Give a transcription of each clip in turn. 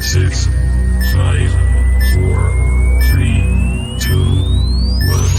6, 5, 4, 3, 2, 1.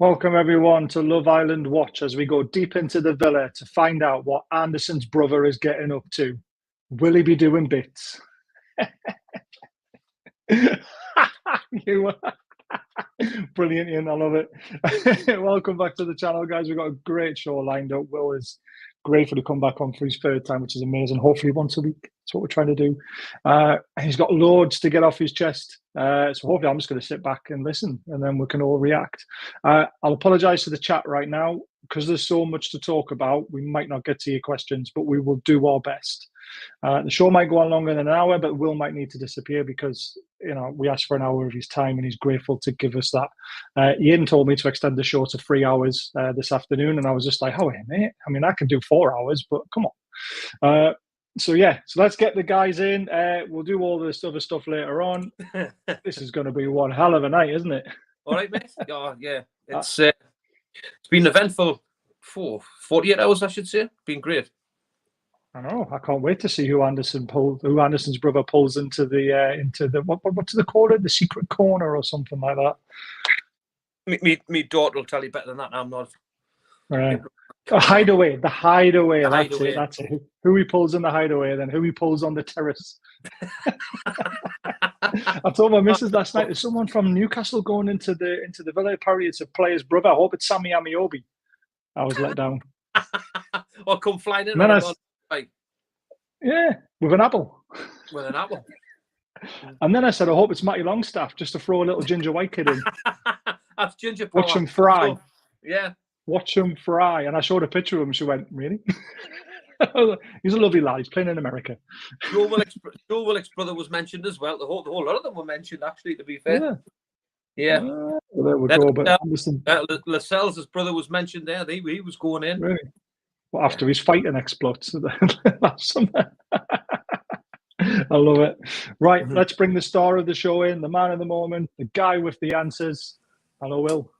Welcome everyone to Love Island Watch as we go deep into the villa to find out what Anderson's brother is getting up to. Will he be doing bits? You are brilliant, Ian. I love it. Welcome back to the channel, guys. We've got a great show lined up. Will is grateful to come back on for his third time, which is amazing. Hopefully once a week. That's what we're trying to do. He's got loads to get off his chest. So hopefully I'm just going to sit back and listen and then we can all react. I'll apologise to the chat right now because there's so much to talk about. We might not get to your questions, but we will do our best. The show might go on longer than an hour, but Will might need to disappear because, you know, we asked for an hour of his time and he's grateful to give us that. Ian told me to extend the show to 3 hours this afternoon, and I was just like, oh, mate, I mean, I can do 4 hours, but come on. So let's get the guys in. We'll do all this other stuff later on. This is going to be one hell of a night, isn't it? All right, mate. Oh, yeah. It's been eventful for 48 hours, I should say. Been great. I know. I can't wait to see who Anderson's brother pulls into the what do they call it? The secret corner or something like that. Me daughter will tell you better than that. I'm not. Right. The hideaway. That's it. Who he pulls in the hideaway, then who he pulls on the terrace. I told my missus last night, there's someone from Newcastle going into the villa. Apparently it's a player's brother. I hope it's Sammy Amiobi. I was let down. Or come flying in. Yeah, with an apple. With an apple. And then I said, I hope it's Matty Longstaff, just to throw a little ginger white kid in. That's ginger power. Watch him fry. Yeah. Watch him fry. And I showed a picture of him. She went, really? He's a lovely lad. He's playing in America. Joe Willock's brother was mentioned as well. The whole lot of them were mentioned, actually, to be fair. Yeah. Well, there we go. But Lascelles' brother was mentioned there. He was going in. Really? Well, after his fighting exploits. I love it. Right, let's bring the star of the show in, the man of the moment, the guy with the answers. Hello, Will.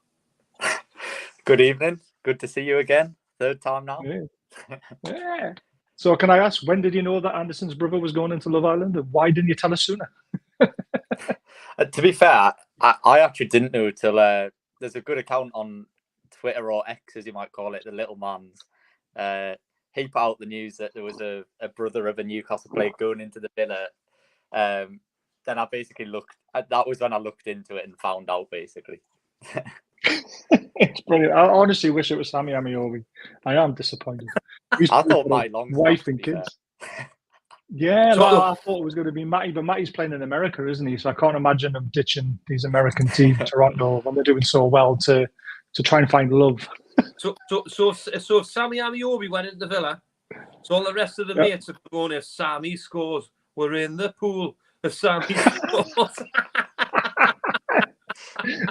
Good evening. Good to see you again. Third time now. Yeah. So can I ask, when did you know that Anderson's brother was going into Love Island, and why didn't you tell us sooner? To be fair, I actually didn't know till there's a good account on Twitter, or X as you might call it, the Little Man's. He put out the news that there was a brother of a Newcastle player going into the villa. Then I basically that was when I looked into it and found out, basically. It's brilliant. I honestly wish it was Sammy Amiobi. I am disappointed. I thought Matty Longstaff, wife and kids. Yeah, I thought it was going to be Matty, but Matty's playing in America, isn't he? So I can't imagine him ditching these American team, Toronto, when they're doing so well, to try and find love. So if Sammy Amiobi went into the villa, so all the rest of the mates are going, if Sammy scores, we're in the pool. If Sammy scores.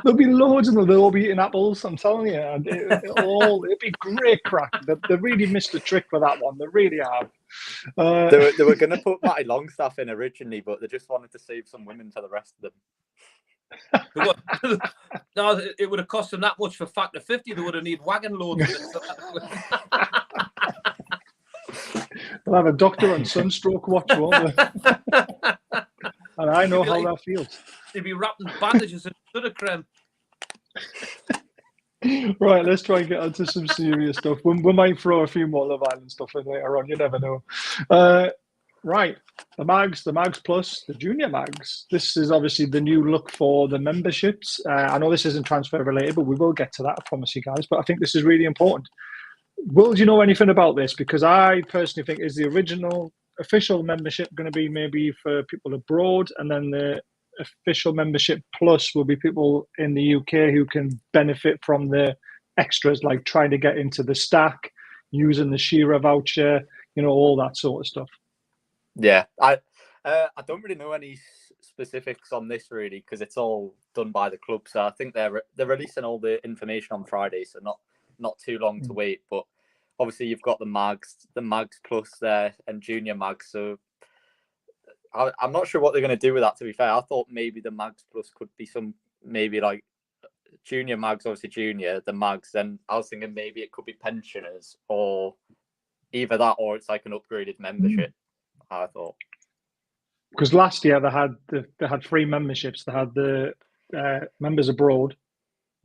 There'll be loads of them. They'll all be eating apples, I'm telling you. And it'll be great crack. They really missed the trick with that one. They really have. They were going to put Matty Longstaff in originally, but they just wanted to save some women for the rest of them. No, it would have cost them that much for Factor 50. They would have need wagon loads of it. They'll have a doctor on sunstroke watch, won't they? And I know how that feels. They'd be wrapping bandages in soda cream. Right, let's try and get onto some serious stuff. We might throw a few more Love Island stuff in later on. You never know. Right, the Mags Plus, the Junior Mags. This is obviously the new look for the memberships. I know this isn't transfer related, but we will get to that, I promise you guys. But I think this is really important. Will, do you know anything about this? Because I personally think is the original official membership going to be maybe for people abroad, and then the official membership plus will be people in the UK who can benefit from the extras, like trying to get into the stack, using the Shearer voucher, all that sort of stuff. Yeah, I don't really know any specifics on this really because it's all done by the club. So I think they're releasing all the information on Friday, so not too long to wait. But obviously you've got the Mags Plus there and Junior Mags. So I'm not sure what they're going to do with that. To be fair, I thought maybe the Mags Plus could be maybe like Junior Mags, obviously Junior, the Mags. Then I was thinking maybe it could be pensioners or either that or it's like an upgraded membership. I thought. Because last year they had 3 memberships. They had the members abroad.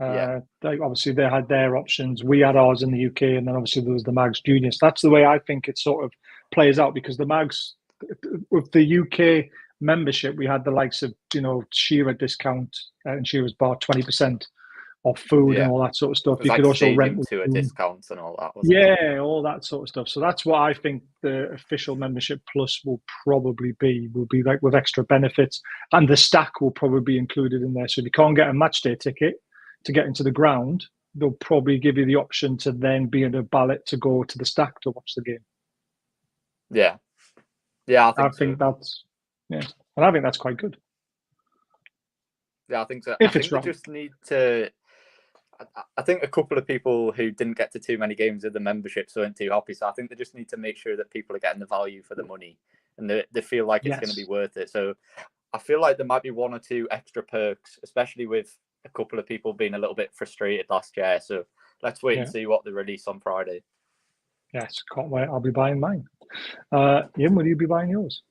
Obviously they had their options. We had ours in the UK, and then obviously there was the Mags Juniors. That's the way I think it sort of plays out, because the Mags, with the UK membership, we had the likes of Shearer discount, and Shearer's bar 20% off food and all that sort of stuff. You could also rent to a discount and all that. All that sort of stuff. So that's what I think the official membership plus will be like with extra benefits, and the stack will probably be included in there. So if you can't get a match day ticket to get into the ground, they'll probably give you the option to then be in a ballot to go to the stack to watch the game. Yeah, I think that's and I think that's quite good. Yeah, I think so. If I think it's they wrong. just need to. I think a couple of people who didn't get to too many games of the memberships weren't too happy. So I think they just need to make sure that people are getting the value for the money and they feel like it's going to be worth it. So I feel like there might be 1 or 2 extra perks, especially with a couple of people being a little bit frustrated last year. So let's wait and see what they release on Friday. Yes, can't wait. I'll be buying mine. Ian, will you be buying yours?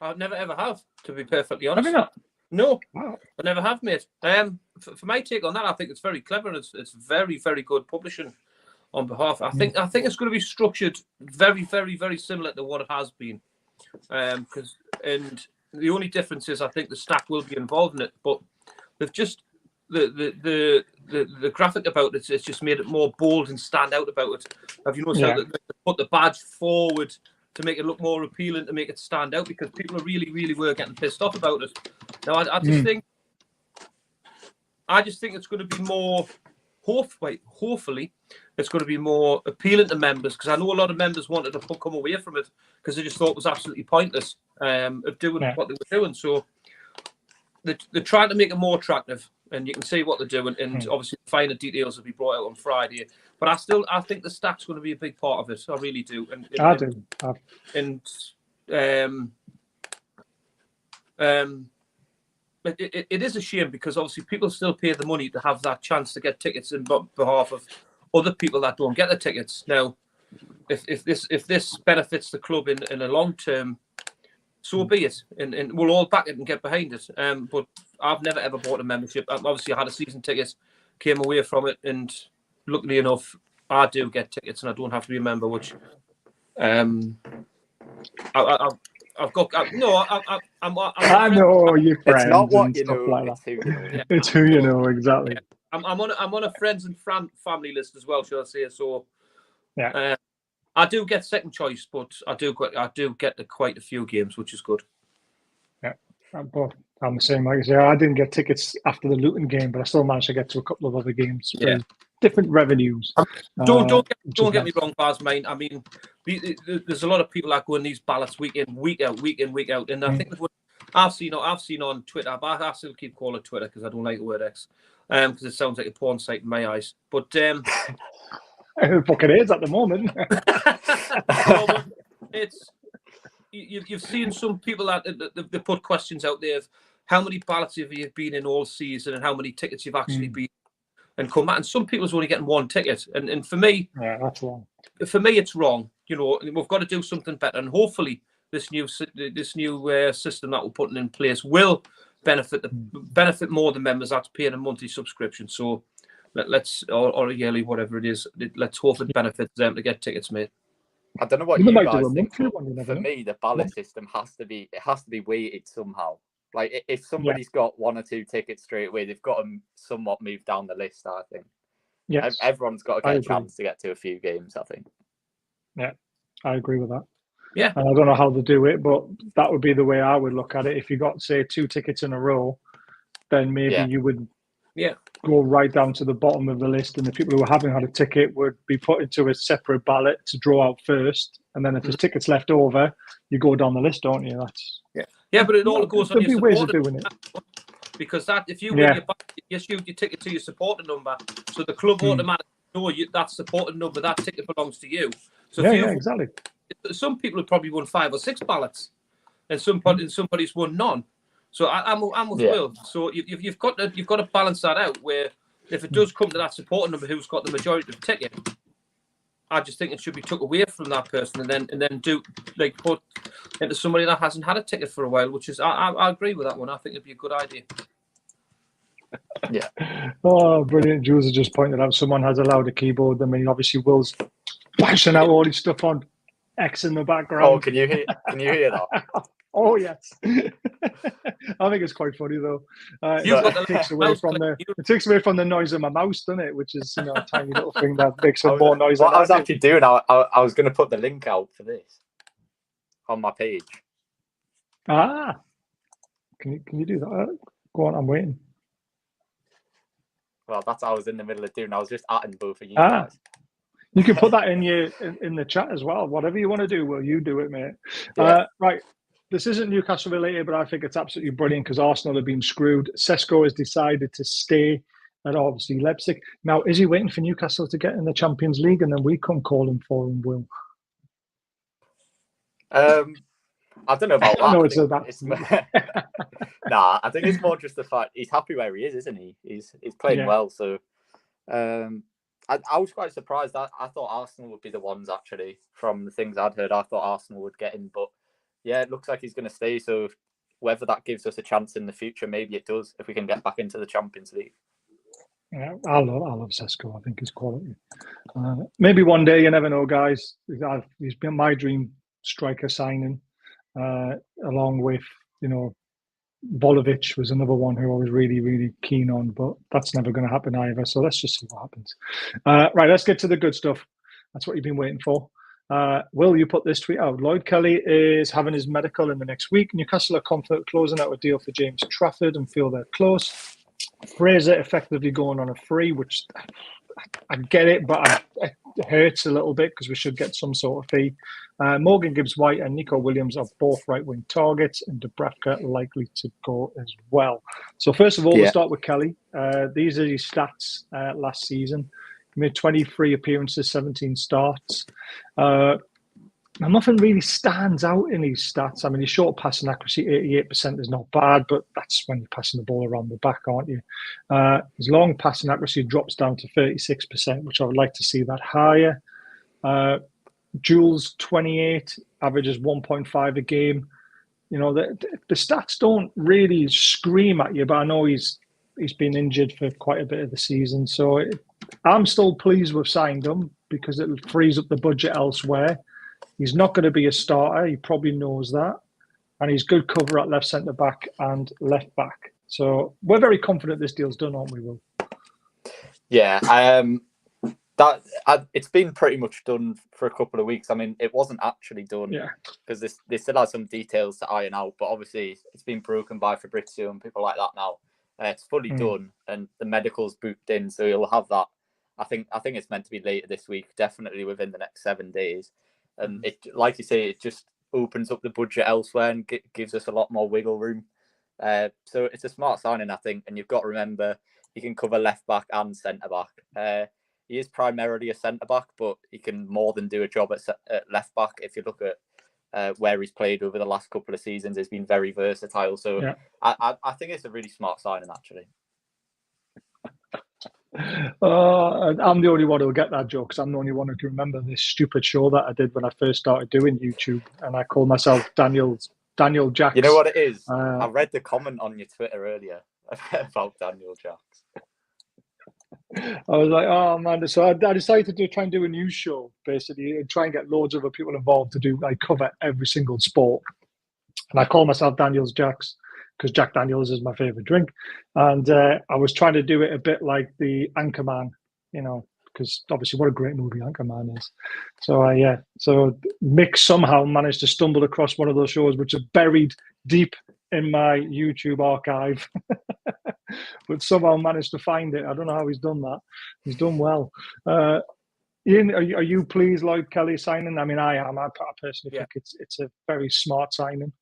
I never ever have, to be perfectly honest. Have you not? No, Wow. I never have, mate. For my take on that, I think it's very clever and it's very, very good publishing on behalf. I think it's going to be structured very, very, very similar to what it has been. And the only difference is I think the stack will be involved in it, but they've just the graphic about it. It's just made it more bold and stand out about it. Have you noticed how they put the badge forward to make it look more appealing, to make it stand out, because people really, really were getting pissed off about it. Now, I just think it's going to be more, hopefully, it's going to be more appealing to members, because I know a lot of members wanted to come away from it because they just thought it was absolutely pointless of doing what they were doing. So they're trying to make it more attractive, and you can see what they're doing, and obviously the finer details will be brought out on Friday. But I think the stack's going to be a big part of it. I really do. I do. It is a shame, because obviously people still pay the money to have that chance to get tickets in behalf of other people that don't get the tickets. Now, if this benefits the club in a long term, so be it, and we'll all back it and get behind it. But I've never ever bought a membership. Obviously, I had a season ticket, came away from it, and luckily enough, I do get tickets, and I don't have to be a member. Which, I'm I know your friends. It's not what and you stuff know, like it's who you know. It's who you know, exactly. Yeah. I'm on a friends and family list as well, shall I say? So, I do get second choice, but I do get to quite a few games, which is good. Yeah, but I'm the same. Like I say, I didn't get tickets after the Luton game, but I still managed to get to a couple of other games. Yeah. Different revenues. Don't get me wrong, Baz, mate. I mean, there's a lot of people that go in these ballots week in, week out, and I think I've seen on Twitter. But I still keep calling it Twitter because I don't like the word X, because it sounds like a porn site in my eyes. But fuck it is at the moment. It's you've seen some people that they put questions out there of how many ballots have you been in all season and how many tickets you've actually been and come out. And some people's only getting 1 ticket. And for me, that's wrong. For me, it's wrong. You know, we've got to do something better. And hopefully, this new system that we're putting in place will benefit more the members that's paying a monthly subscription. So let's or a yearly, whatever it is. Let's hope it benefits them to get tickets, mate. I don't know what you guys think. For me, the ballot system has to be weighted somehow. Like if somebody's got 1 or 2 tickets straight away, they've got to somewhat move down the list. I think. Yes, everyone's got to get a chance to get to a few games. I think. Yeah, I agree with that. Yeah, and I don't know how to do it, but that would be the way I would look at it. If you got, say, 2 tickets in a row, then maybe you would Yeah. go right down to the bottom of the list, and the people who haven't had a ticket would be put into a separate ballot to draw out first, and then if there's tickets left over, you go down the list, don't you? That's Yeah, but it all goes on there'll your be ways of supporter doing it. because that if you win your ballot, you shoot your ticket to your supporter number, so the club automatically know that supporter number, that ticket belongs to you. So Exactly. Some people have probably won 5 or 6 ballots, and somebody's won none. So I'm with Will. So you've got to balance that out. Where if it does come to that supporter number, who's got the majority of the ticket, I just think it should be took away from that person and then put into somebody that hasn't had a ticket for a while. Which is I agree with that one. I think it'd be a good idea. Yeah. Oh, brilliant! Jules has just pointed out someone has allowed a keyboard. I mean, obviously Will's bashing out all his stuff on X in the background. Oh, can you hear that? Oh yes, I think it's quite funny though. It takes away from the noise of my mouse, doesn't it? Which is a tiny little thing that makes more noise. What I was actually doing, I was going to put the link out for this on my page. Ah, can you do that? Go on, I'm waiting. Well, that's what I was in the middle of doing. I was just atting both of you guys. You can put that in the chat as well. Whatever you want to do, Will, you do it, mate. Right. This isn't Newcastle related, but I think it's absolutely brilliant because Arsenal have been screwed. Sesko has decided to stay at obviously Leipzig. Now, is he waiting for Newcastle to get in the Champions League and then we come calling for him, Will? I don't know about that. I know it's Nah, I think it's more just the fact he's happy where he is, isn't he? He's playing well. So I was quite surprised. I thought Arsenal would be the ones, actually, from the things I'd heard. I thought Arsenal would get him, but yeah, it looks like he's going to stay. So whether that gives us a chance in the future, maybe it does, if we can get back into the Champions League. Yeah, I love Sesko. I think he's quality. Maybe one day, you never know, guys. He's been my dream striker signing, along with, Volovic was another one who I was really, really keen on, but that's never going to happen either. So let's just see what happens. Right, let's get to the good stuff. That's what you've been waiting for. Will, you put this tweet out. Lloyd Kelly is having his medical in the next week. Newcastle are confident closing out a deal for James Trafford and feel they're close. Fraser effectively going on a free, which I get it, but it hurts a little bit because we should get some sort of fee. Morgan Gibbs-White and Nico Williams are both right-wing targets, and Dubravka likely to go as well. So first of all, we'll start with Kelly. These are his stats last season. He made 23 appearances, 17 starts. Nothing really stands out in his stats. I mean, his short passing accuracy, 88% is not bad, but that's when you're passing the ball around the back, aren't you? His long passing accuracy drops down to 36%, which I would like to see that higher. Jules, 28, averages 1.5 a game. The stats don't really scream at you, but I know he's been injured for quite a bit of the season. So I'm still pleased with signing him because it frees up the budget elsewhere. He's not going to be a starter. He probably knows that. And he's good cover at left centre-back and left-back. So we're very confident this deal's done, aren't we, Will? Yeah. It's been pretty much done for a couple of weeks. I mean, it wasn't actually done because they still have some details to iron out. But obviously, it's been broken by Fabrizio and people like that now. It's fully done and the medical's booked in. So you'll have that. I think it's meant to be later this week, definitely within the next 7 days. And it, like you say, it just opens up the budget elsewhere and gives us a lot more wiggle room. So it's a smart signing, I think. And you've got to remember, he can cover left back and centre back. He is primarily a centre back, but he can more than do a job at left back. If you look at where he's played over the last couple of seasons, he's been very versatile. So I think it's a really smart signing, actually. I'm the only one who'll get that joke because I'm the only one who can remember this stupid show that I did when I first started doing YouTube, and I called myself Daniel Jacks. You know what it is? I read the comment on your Twitter earlier about Daniel Jacks. I was like, oh man! So I decided to try and do a news show, basically, and try and get loads of other people involved to do. I cover every single sport, and I call myself Daniel's Jacks because Jack Daniels is my favorite drink. And I was trying to do it a bit like the Anchorman, because obviously what a great movie Anchorman is. So Mick somehow managed to stumble across one of those shows which are buried deep in my YouTube archive, but somehow managed to find it. I don't know how he's done that. He's done well. Ian, are you pleased Lloyd Kelly signing? I mean, I am. I personally think it's a very smart signing.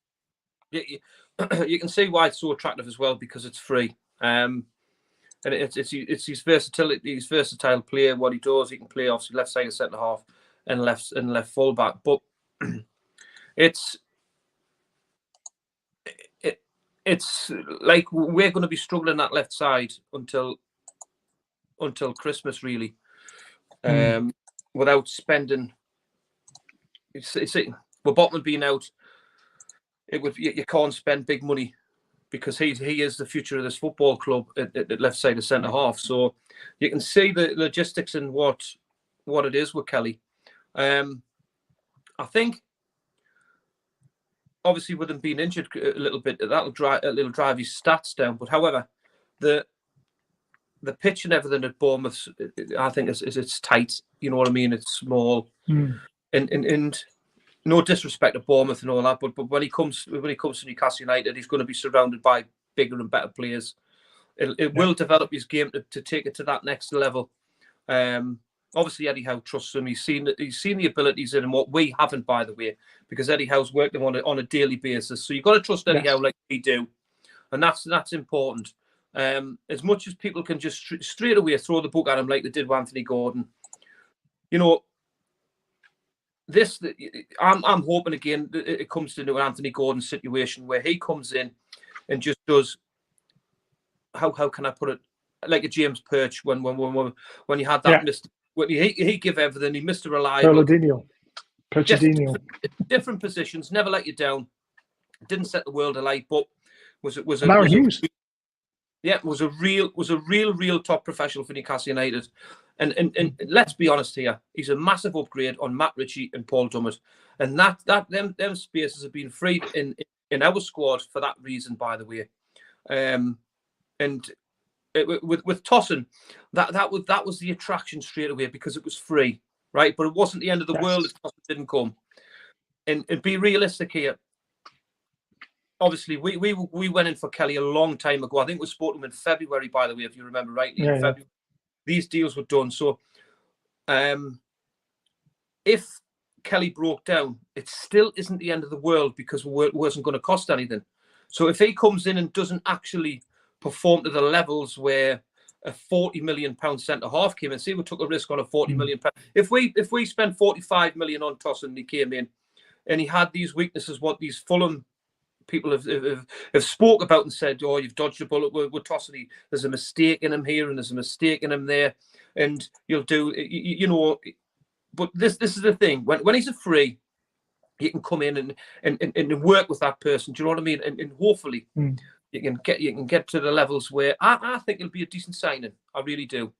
You can see why it's so attractive as well, because it's free. And it's his versatility, his versatile player. What he does, he can play obviously left side of centre half and left full back. But it's like we're going to be struggling that left side until Christmas, really. Without spending, with Botman being out, you can't spend big money because he is the future of this football club at left side of centre half. So you can see the logistics and what it is with Kelly. I think obviously with him being injured a little bit, that'll drive his stats down. But however, the pitch and everything at Bournemouth, I think it's tight. You know what I mean? It's small, and no disrespect to Bournemouth and all that, but when he comes to Newcastle United, he's going to be surrounded by bigger and better players. It will develop his game to take it to that next level. Obviously, Eddie Howe trusts him. He's seen the abilities in him, what we haven't, by the way, because Eddie Howe's worked him on a daily basis. So you've got to trust Eddie Howe like we do, and that's important. As much as people can just straight away throw the book at him like they did with Anthony Gordon, you know, I'm hoping again that it comes to an Anthony Gordon situation where he comes in and just does, how can I put it, like a James Perch when you had that Mr. When he give everything, he Mr. Reliable. Different positions, never let you down. Didn't set the world alight, but was a real top professional for Newcastle United. And let's be honest here, he's a massive upgrade on Matt Ritchie and Paul Dummett. And them spaces have been freed in our squad for that reason, by the way. With Tosin, that was the attraction straight away because it was free, right? But it wasn't the end of the world if Tosin didn't come. And be realistic here. Obviously, we went in for Kelly a long time ago. I think we spoke to him in February, by the way, if you remember rightly. In February, these deals were done. So, if Kelly broke down, it still isn't the end of the world because it wasn't going to cost anything. So, if he comes in and doesn't actually perform to the levels where a £40 million centre half came in, see, we took a risk on a £40 million. If we spent 45 million on Tosin and he came in and he had these weaknesses, what these Fulham people have spoke about and said, oh, you've dodged a bullet with Tosin. There's a mistake in him here and there's a mistake in him there, and you'll do, you know. But this is the thing. When he's a free, you can come in and work with that person. Do you know what I mean? And hopefully you can get to the levels where I think it'll be a decent signing. I really do.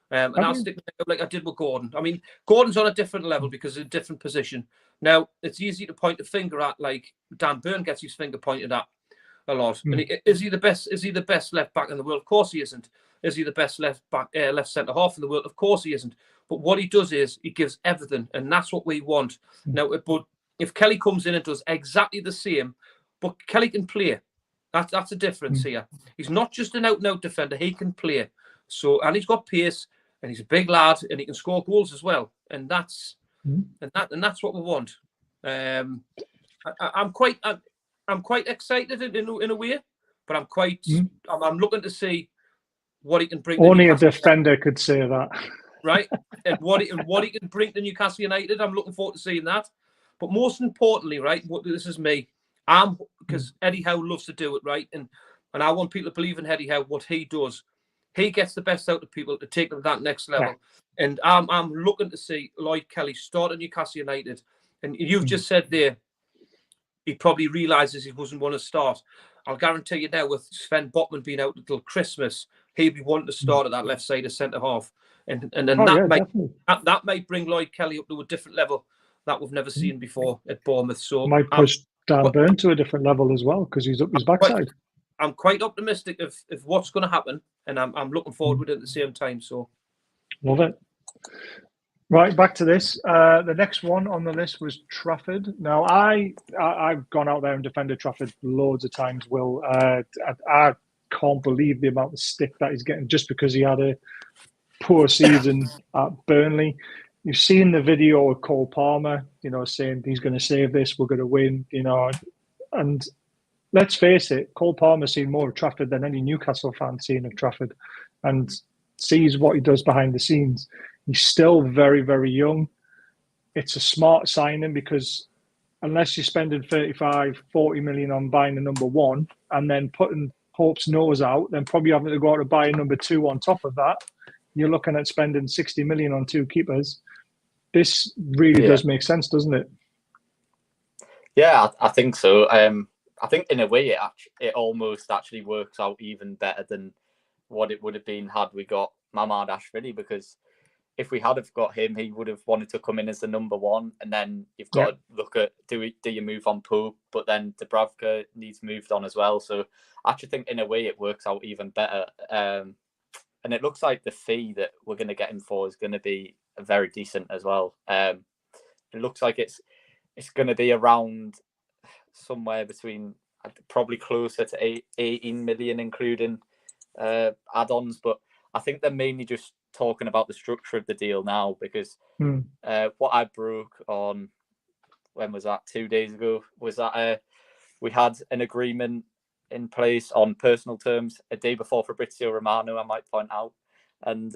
And I'll stick with it like I did with Gordon. I mean, Gordon's on a different level because of a different position. Now, it's easy to point a finger at, like Dan Burn gets his finger pointed at a lot. And is he the best? Is he the best left back in the world? Of course he isn't. Is he the best left centre half in the world? Of course he isn't. But what he does is he gives everything, and that's what we want. Now, but if Kelly comes in and does exactly the same, but Kelly can play. That's the difference here. He's not just an out-and-out defender. He can play. So, and he's got pace, and he's a big lad, and he can score goals as well. And that's what we want. I'm quite excited in a way, but I'm looking to see what he can bring. Only a defender could say that, right? And what he can bring to Newcastle United. I'm looking forward to seeing that. But most importantly, right? This is me. Because Eddie Howe loves to do it, right? And I want people to believe in Eddie Howe. What he does, he gets the best out of people to take them to that next level. Yeah. And I'm looking to see Lloyd Kelly start at Newcastle United. And you've just said there, he probably realises he doesn't want to start. I'll guarantee you now, with Sven Botman being out until Christmas, he'll be wanting to start at that left side of centre half. And then that might bring Lloyd Kelly up to a different level that we've never seen before at Bournemouth. So might push Dan Burn to a different level as well because he's up his backside. I'm quite optimistic of what's going to happen, and I'm looking forward to it at the same time. So, love it. Right, back to this. The next one on the list was Trafford. Now, I've gone out there and defended Trafford loads of times, Will. I can't believe the amount of stick that he's getting just because he had a poor season at Burnley. You've seen the video of Cole Palmer, saying he's going to save this, we're going to win, and let's face it, Cole Palmer's seen more of Trafford than any Newcastle fan seen of Trafford and sees what he does behind the scenes. He's still very, very young. It's a smart signing because unless you're spending 35, 40 million on buying a number one and then putting Pope's nose out, then probably having to go out to buy a number two on top of that, you're looking at spending 60 million on two keepers. This really does make sense, doesn't it? Yeah, I think so. I think in a way it almost actually works out even better than what it would have been had we got Mamardashvili, because if we had have got him, he would have wanted to come in as the number one, and then you've got to look at do you move on Pope, but then Dubravka needs moved on as well. So I actually think in a way it works out even better. And it looks like the fee that we're going to get him for is going to be very decent as well. It looks like it's going to be around somewhere between probably closer to 18 million, including add-ons. But I think they're mainly just talking about the structure of the deal now, because what I broke on, when was that, 2 days ago, was that we had an agreement in place on personal terms a day before Fabrizio Romano, I might point out. And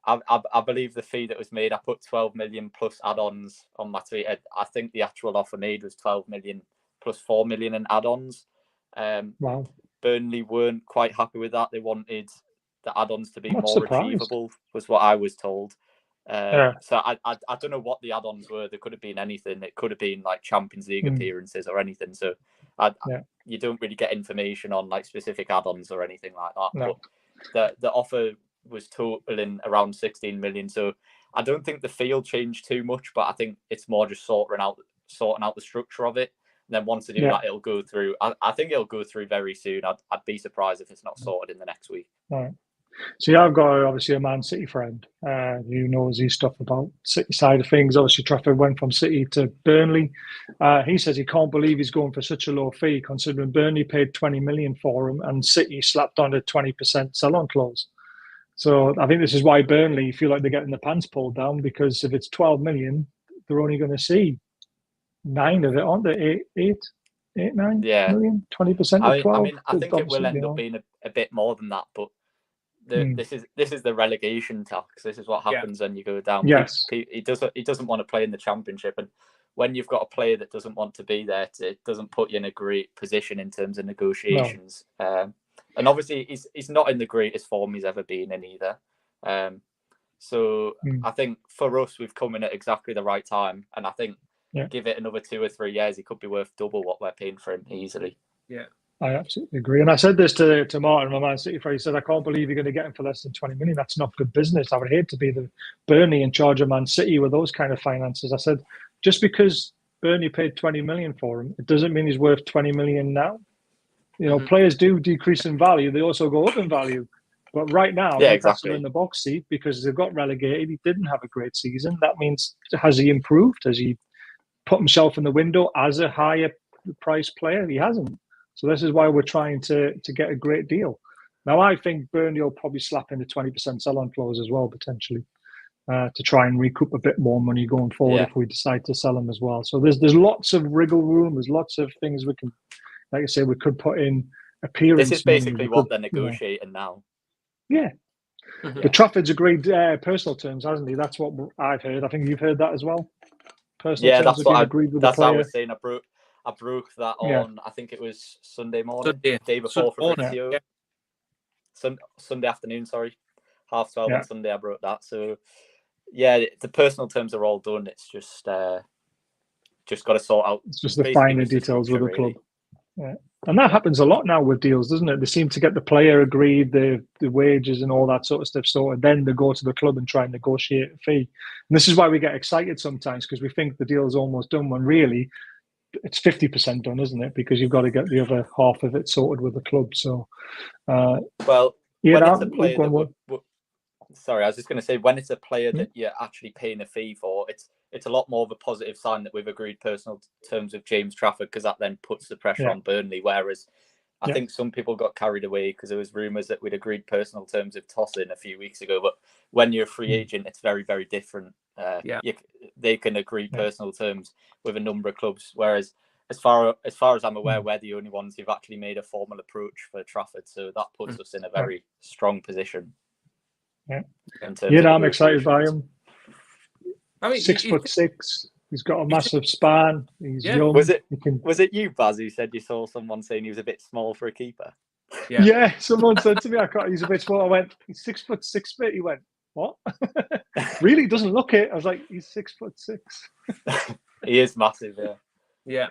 I believe the fee that was made, I put 12 million plus add-ons on my tweet. I think the actual offer made was 12 million plus 4 million in add-ons. Wow. Burnley weren't quite happy with that. They wanted the add-ons to be more achievable, was what I was told. So I don't know what the add-ons were. There could have been anything. It could have been like Champions League appearances or anything. So you don't really get information on like specific add-ons or anything like that. No. But the offer was totaling around 16 million. So I don't think the fee will change too much, but I think it's more just sorting out the structure of it. And then once they do that, it'll go through. I think it'll go through very soon. I'd be surprised if it's not sorted in the next week. All right. So I've got obviously a Man City friend who knows his stuff about City side of things. Obviously, Trafford went from City to Burnley. He says he can't believe he's going for such a low fee, considering Burnley paid 20 million for him and City slapped on a 20% sell-on clause. So I think this is why Burnley feel like they're getting the pants pulled down, because if it's 12 million, they're only going to see 9 of it, aren't they? 8, 9 million, 20% of 12. I mean, I think it will end up being a bit more than that, but this is the relegation tax. This is what happens when you go down. Yes, he doesn't want to play in the Championship, and when you've got a player that doesn't want to be there, it doesn't put you in a great position in terms of negotiations. No. And obviously, he's not in the greatest form he's ever been in either. So I think for us, we've come in at exactly the right time, and I think give it another 2 or 3 years, he could be worth double what we're paying for him easily. Yeah. I absolutely agree. And I said this to Martin, my Man City friend. He said, I can't believe you're going to get him for less than 20 million. That's not good business. I would hate to be the Burnley in charge of Man City with those kind of finances. I said, just because Burnley paid 20 million for him, it doesn't mean he's worth 20 million now. Players do decrease in value. They also go up in value. But right now, Newcastle are in the box seat because they've got relegated. He didn't have a great season. That means, has he improved? Has he put himself in the window as a higher price player? He hasn't. So this is why we're trying to get a great deal. Now, I think Burnley will probably slap in a 20% sell-on clause as well, potentially, to try and recoup a bit more money going forward if we decide to sell them as well. So there's lots of wriggle room. There's lots of things we can, like I say, we could put in appearance. This is basically what they're negotiating now. Yeah. But Trafford's agreed personal terms, hasn't he? That's what I've heard. I think you've heard that as well. Personal terms that's what I agreed with that's the player. what I was saying. I broke that on, I think it was Sunday morning, day before Fabrizio. Sunday afternoon, sorry. 12:30 on Sunday, I broke that. So, the personal terms are all done. It's just got to sort out. It's just the finer details with the club. Yeah. And that happens a lot now with deals, doesn't it? They seem to get the player agreed, the wages and all that sort of stuff sorted. Then they go to the club and try and negotiate a fee. And this is why we get excited sometimes, because we think the deal is almost done when really it's 50% done, isn't it? Because you've got to get the other half of it sorted with the club. So, when it's a player that Sorry, I was just going to say, when it's a player that you're actually paying a fee for, it's a lot more of a positive sign that we've agreed personal terms with James Trafford, because that then puts the pressure on Burnley. Whereas I think some people got carried away because there was rumours that we'd agreed personal terms with Tosin a few weeks ago. But when you're a free agent, it's very, very different. They can agree personal terms with a number of clubs. Whereas as far as I'm aware, we're the only ones who've actually made a formal approach for Trafford. So that puts us in a very strong position. Yeah, I'm excited by him. I mean, 6'6". He's got a massive span. He's young. Was it you, Baz, who said you saw someone saying he was a bit small for a keeper? Yeah, someone said to me, he's a bit small. I went, he's 6'6". He went, what? Really doesn't look it. I was like, he's 6'6". He is massive, Yeah.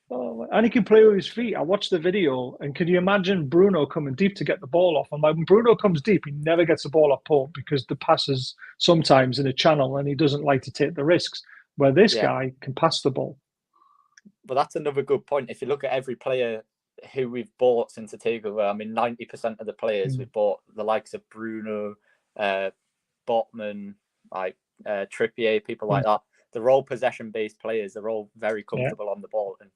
Oh, and he can play with his feet. I watched the video, and can you imagine Bruno coming deep to get the ball off? And like, when Bruno comes deep, he never gets the ball off Pope because the pass is sometimes in a channel, and he doesn't like to take the risks. Where this guy can pass the ball. But that's another good point. If you look at every player who we've bought since the takeover, I mean, 90% of the players we've bought, the likes of Bruno, Botman, like Trippier, people like that, they're all possession-based players. They're all very comfortable on the ball. And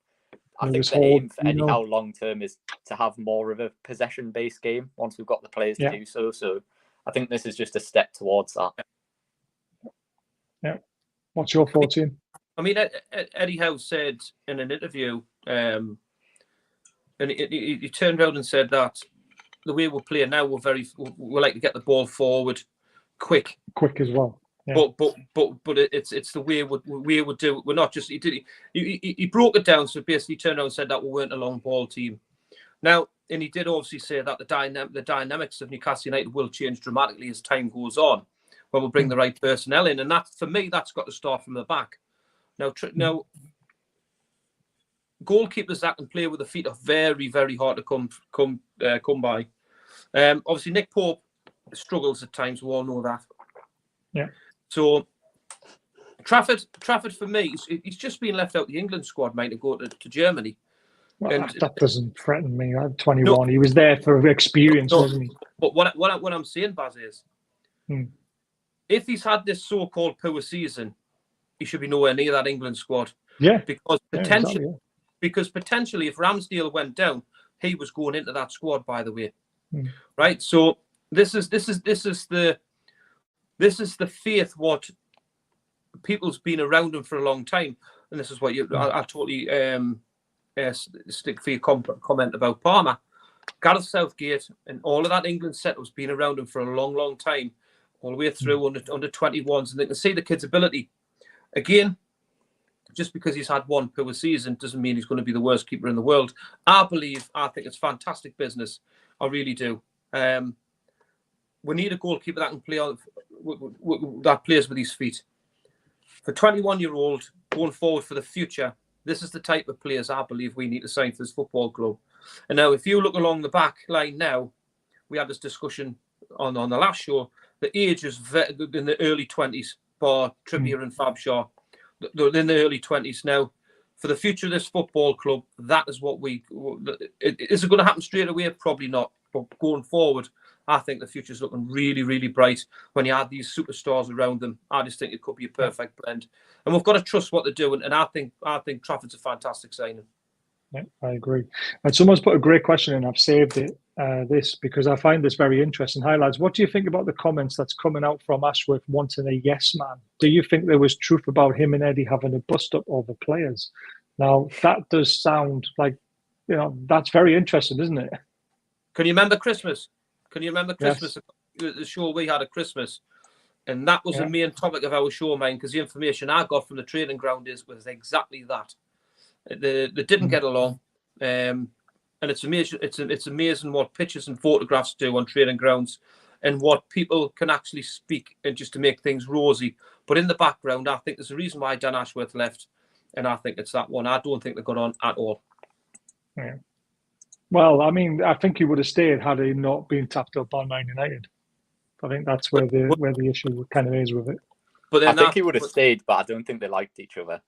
I think the aim for Eddie Howe long-term is to have more of a possession-based game once we've got the players to do so. So I think this is just a step towards that. Yeah. What's your thoughts, Ian? I mean, Eddie Howe said in an interview, and he turned around and said that the way we're playing now, we like to get the ball forward, quick as well. Yeah. But it's the way we would do it. We're not just he broke it down. So basically, he turned around and said that we weren't a long ball team. Now, and he did obviously say that the dynamics of Newcastle United will change dramatically as time goes on, when we'll bring the right personnel in, and that for me, that's got to start from the back. Now, goalkeepers that can play with the feet are very, very hard to come by. Obviously, Nick Pope struggles at times. We all know that. Yeah. So Trafford for me, he's just been left out the England squad, mate, to go to Germany. Well, that doesn't threaten me. I'm 21. No, he was there for experience, wasn't he? But what I'm saying, Baz, is if he's had this so-called poor season, he should be nowhere near that England squad. Yeah. Because potentially, if Ramsdale went down, he was going into that squad. By the way, right? So this is the faith what people's been around him for a long time, and this is what I totally stick for your comment about Palmer. Gareth Southgate and all of that England setup's been around him for a long, long time, all the way through under 21s, and they can see the kid's ability. Again, just because he's had one poor season doesn't mean he's going to be the worst keeper in the world. I think it's fantastic business. I really do. We need a goalkeeper that can play that plays with his feet. For 21-year-old going forward for the future, this is the type of players I believe we need to sign for this football club. And now, if you look along the back line now, we had this discussion on the last show. The age is in the early 20s for Trippier and Fab Shaw. They're in the early 20s now. For the future of this football club, that is what is it going to happen straight away? Probably not. But going forward, I think the future's looking really, really bright. When you add these superstars around them, I just think it could be a perfect blend. And we've got to trust what they're doing. And I think Trafford's a fantastic signing. Yeah, I agree. And someone's put a great question in. I've saved it. This because I find this very interesting. Hi lads, what do you think about the comments that's coming out from Ashworth wanting a yes man? Do you think there was truth about him and Eddie having a bust up over players? Now that does sound like, that's very interesting, isn't it? Can you remember Christmas? Yes. The show we had at Christmas, and that was the main topic of our show, man. Because the information I got from the training ground was exactly that. They didn't get along. And it's amazing. It's amazing what pictures and photographs do on training grounds, and what people can actually speak and just to make things rosy. But in the background, I think there's a reason why Dan Ashworth left, and I think it's that one. I don't think they got on at all. Yeah. Well, I mean, I think he would have stayed had he not been tapped up by Man United. I think that's where the issue kind of is with it. But then I think he would have stayed, but I don't think they liked each other.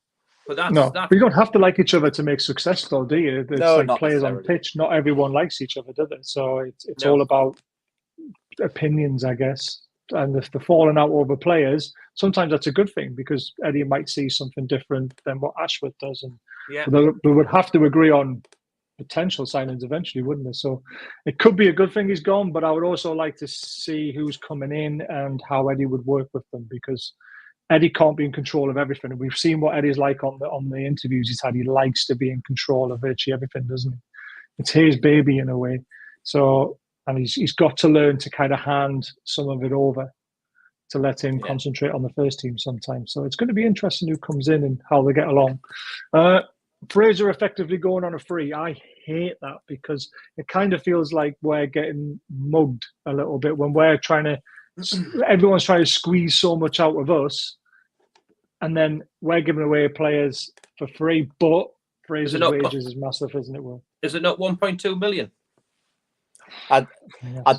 But but you don't have to like each other to make success, though, do you? It's like players on pitch. Not everyone likes each other, does it? So it's all about opinions, I guess. and if they're falling out over players, sometimes that's a good thing because Eddie might see something different than what Ashworth does, and Yeah. they would have to agree on potential signings eventually, wouldn't they? So it could be a good thing he's gone, but I would also like to see who's coming in and how Eddie would work with them, because Eddie can't be in control of everything. And we've seen what Eddie's like on the interviews he's had. He likes to be in control of virtually everything, doesn't he? It's his baby in a way. So, and he's got to learn to kind of hand some of it over to let him concentrate on the first team sometimes. So it's going to be interesting who comes in and how they get along. Fraser effectively going on a free. I hate that because it kind of feels like we're getting mugged a little bit when we're trying to, everyone's trying to squeeze so much out of us, and then we're giving away players for free, but Fraser's wages is massive, isn't it, Will? Is it not 1.2 million? I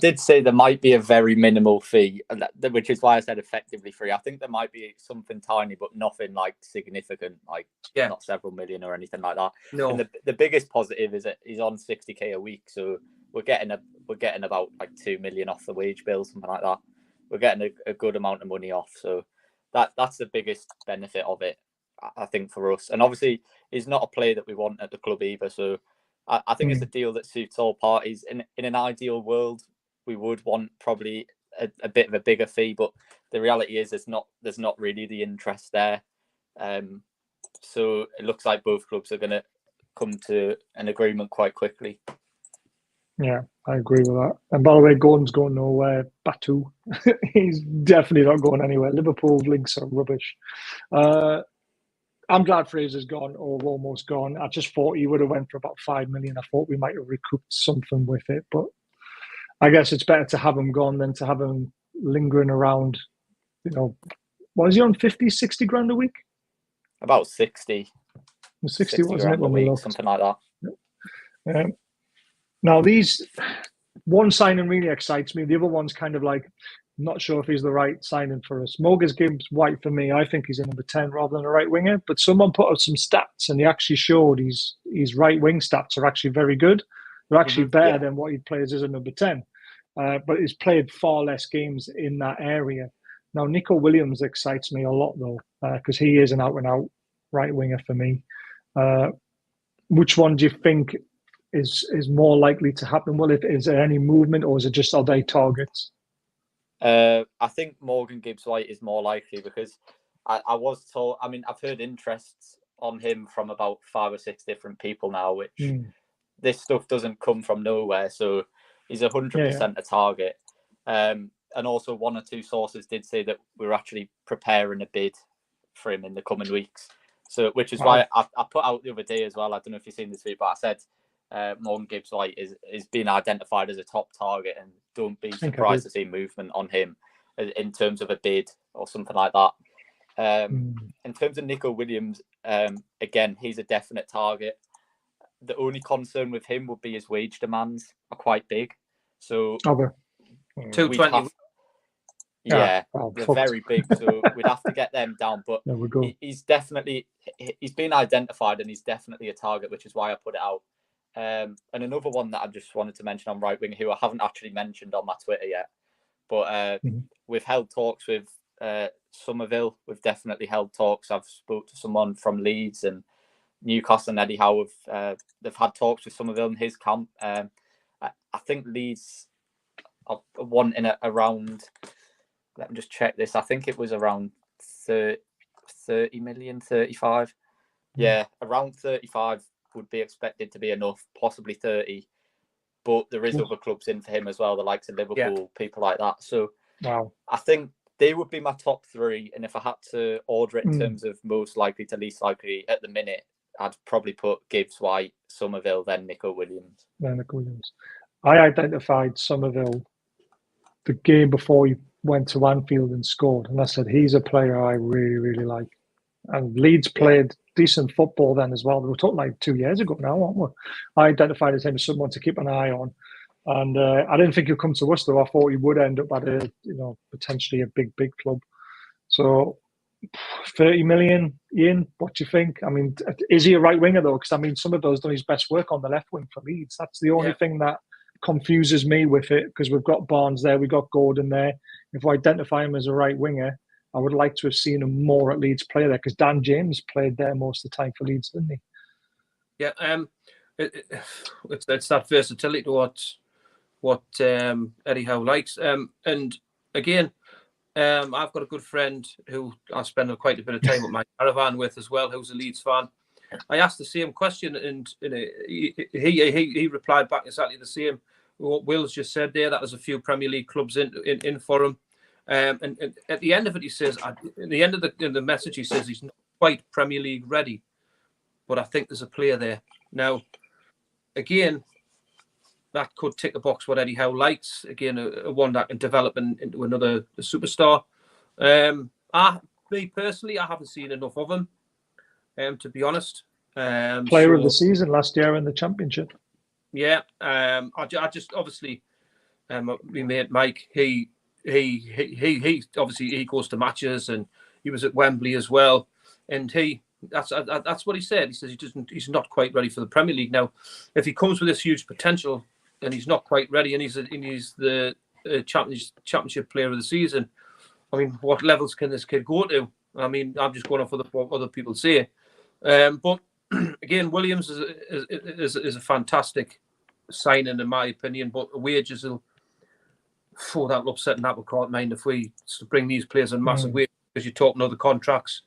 did say there might be a very minimal fee, which is why I said effectively free. I think there might be something tiny, but nothing like significant, like not several million or anything like that. No. And the biggest positive is that he's on 60k a week, so we're getting about like 2 million off the wage bill, something like that. We're getting a good amount of money off, so that's the biggest benefit of it, I think, for us. And obviously, he's not a player that we want at the club either, so. I think it's a deal that suits all parties. In an ideal world, we would want probably a bit of a bigger fee, but the reality is there's not really the interest there. So it looks like both clubs are going to come to an agreement quite quickly. Yeah, I agree with that. And by the way, Gordon's going nowhere. Batu, he's definitely not going anywhere. Liverpool links are rubbish. I'm glad Fraser's gone or almost gone. I just thought he would have went for about 5 million. I thought we might have recouped something with it, but I guess it's better to have him gone than to have him lingering around. You know, what is he on, 50, 60 grand a week? About 60. 60 wasn't it, a week, something like that. Now, one signing really excites me. The other one's kind of like, I'm not sure if he's the right signing for us. Mogas Gibbs White, for me, I think he's a number 10 rather than a right winger. But someone put out some stats, and he actually showed his right wing stats are actually very good. They're actually better than what he plays as a number 10. But he's played far less games in that area. Now, Nico Williams excites me a lot, though, because he is an out-and-out right winger for me. Which one do you think is more likely to happen? Well, is there any movement, or is it just are they targets? I think Morgan Gibbs White is more likely because I was told. I mean, I've heard interests on him from about 5 or 6 different people now, which this stuff doesn't come from nowhere. So he's 100% a target. And also 1 or 2 sources did say that we're actually preparing a bid for him in the coming weeks. So, which is why I put out the other day as well. I don't know if you've seen this tweet, but I said Morgan Gibbs White is being identified as a top target, and don't be surprised to see movement on him in terms of a bid or something like that. In terms of Nico Williams, again, he's a definite target. The only concern with him would be his wage demands are quite big. So 220. They're very big. So we'd have to get them down. But he's been identified, and he's definitely a target, which is why I put it out. And another one that I just wanted to mention on right wing, who I haven't actually mentioned on my Twitter yet, but we've held talks with Somerville. We've definitely held talks. I've spoke to someone from Leeds and Newcastle and Eddie Howe. They've had talks with Somerville in his camp. I think Leeds are wanting around. Let me just check this. I think it was around 30 million, 35. Yeah, around 35. Would be expected to be enough, possibly 30, but there is other clubs in for him as well, the likes of Liverpool, people like that. So I think they would be my top 3, and if I had to order it in terms of most likely to least likely at the minute, I'd probably put Gibbs White, Somerville, then Nico Williams. I identified Somerville the game before he went to Anfield and scored, and I said he's a player I really, really like. And Leeds played decent football then as well. We were talking like 2 years ago now, aren't we? I identified him as someone to keep an eye on. And I didn't think he'd come to us, though. I thought he would end up at potentially a big club. So 30 million, Ian, what do you think? I mean, is he a right winger, though? Because, I mean, some of those done his best work on the left wing for Leeds. That's the only thing that confuses me with it because we've got Barnes there, we've got Gordon there. If we identify him as a right winger, I would like to have seen him more at Leeds play there because Dan James played there most of the time for Leeds, didn't he? Yeah, it's that versatility to what Eddie Howe likes. And again, I've got a good friend who I spend quite a bit of time with my caravan with as well, who's a Leeds fan. I asked the same question, and he replied back exactly the same. What Will's just said there, that there's a few Premier League clubs in for him. And at the end of it, he says, at the end of the message, he says he's not quite Premier League ready, but I think there's a player there. Now, again, that could tick a box what Eddie Howe likes. Again, a one that can develop into another superstar. Me personally, I haven't seen enough of him, to be honest. Player of the season last year in the Championship. Yeah, I just obviously, my mate Mike, he obviously he goes to matches and he was at Wembley as well, and that's what he said. He says he's not quite ready for the Premier League now. If he comes with this huge potential and he's not quite ready, and he's the championship player of the season, I mean, what levels can this kid go to? I mean, I'm just going off what other people say, but again, Williams is a fantastic signing in my opinion, but the wages will. Oh, that'll upset and that we can't mind if we bring these players on massive wages because you're talking other contracts.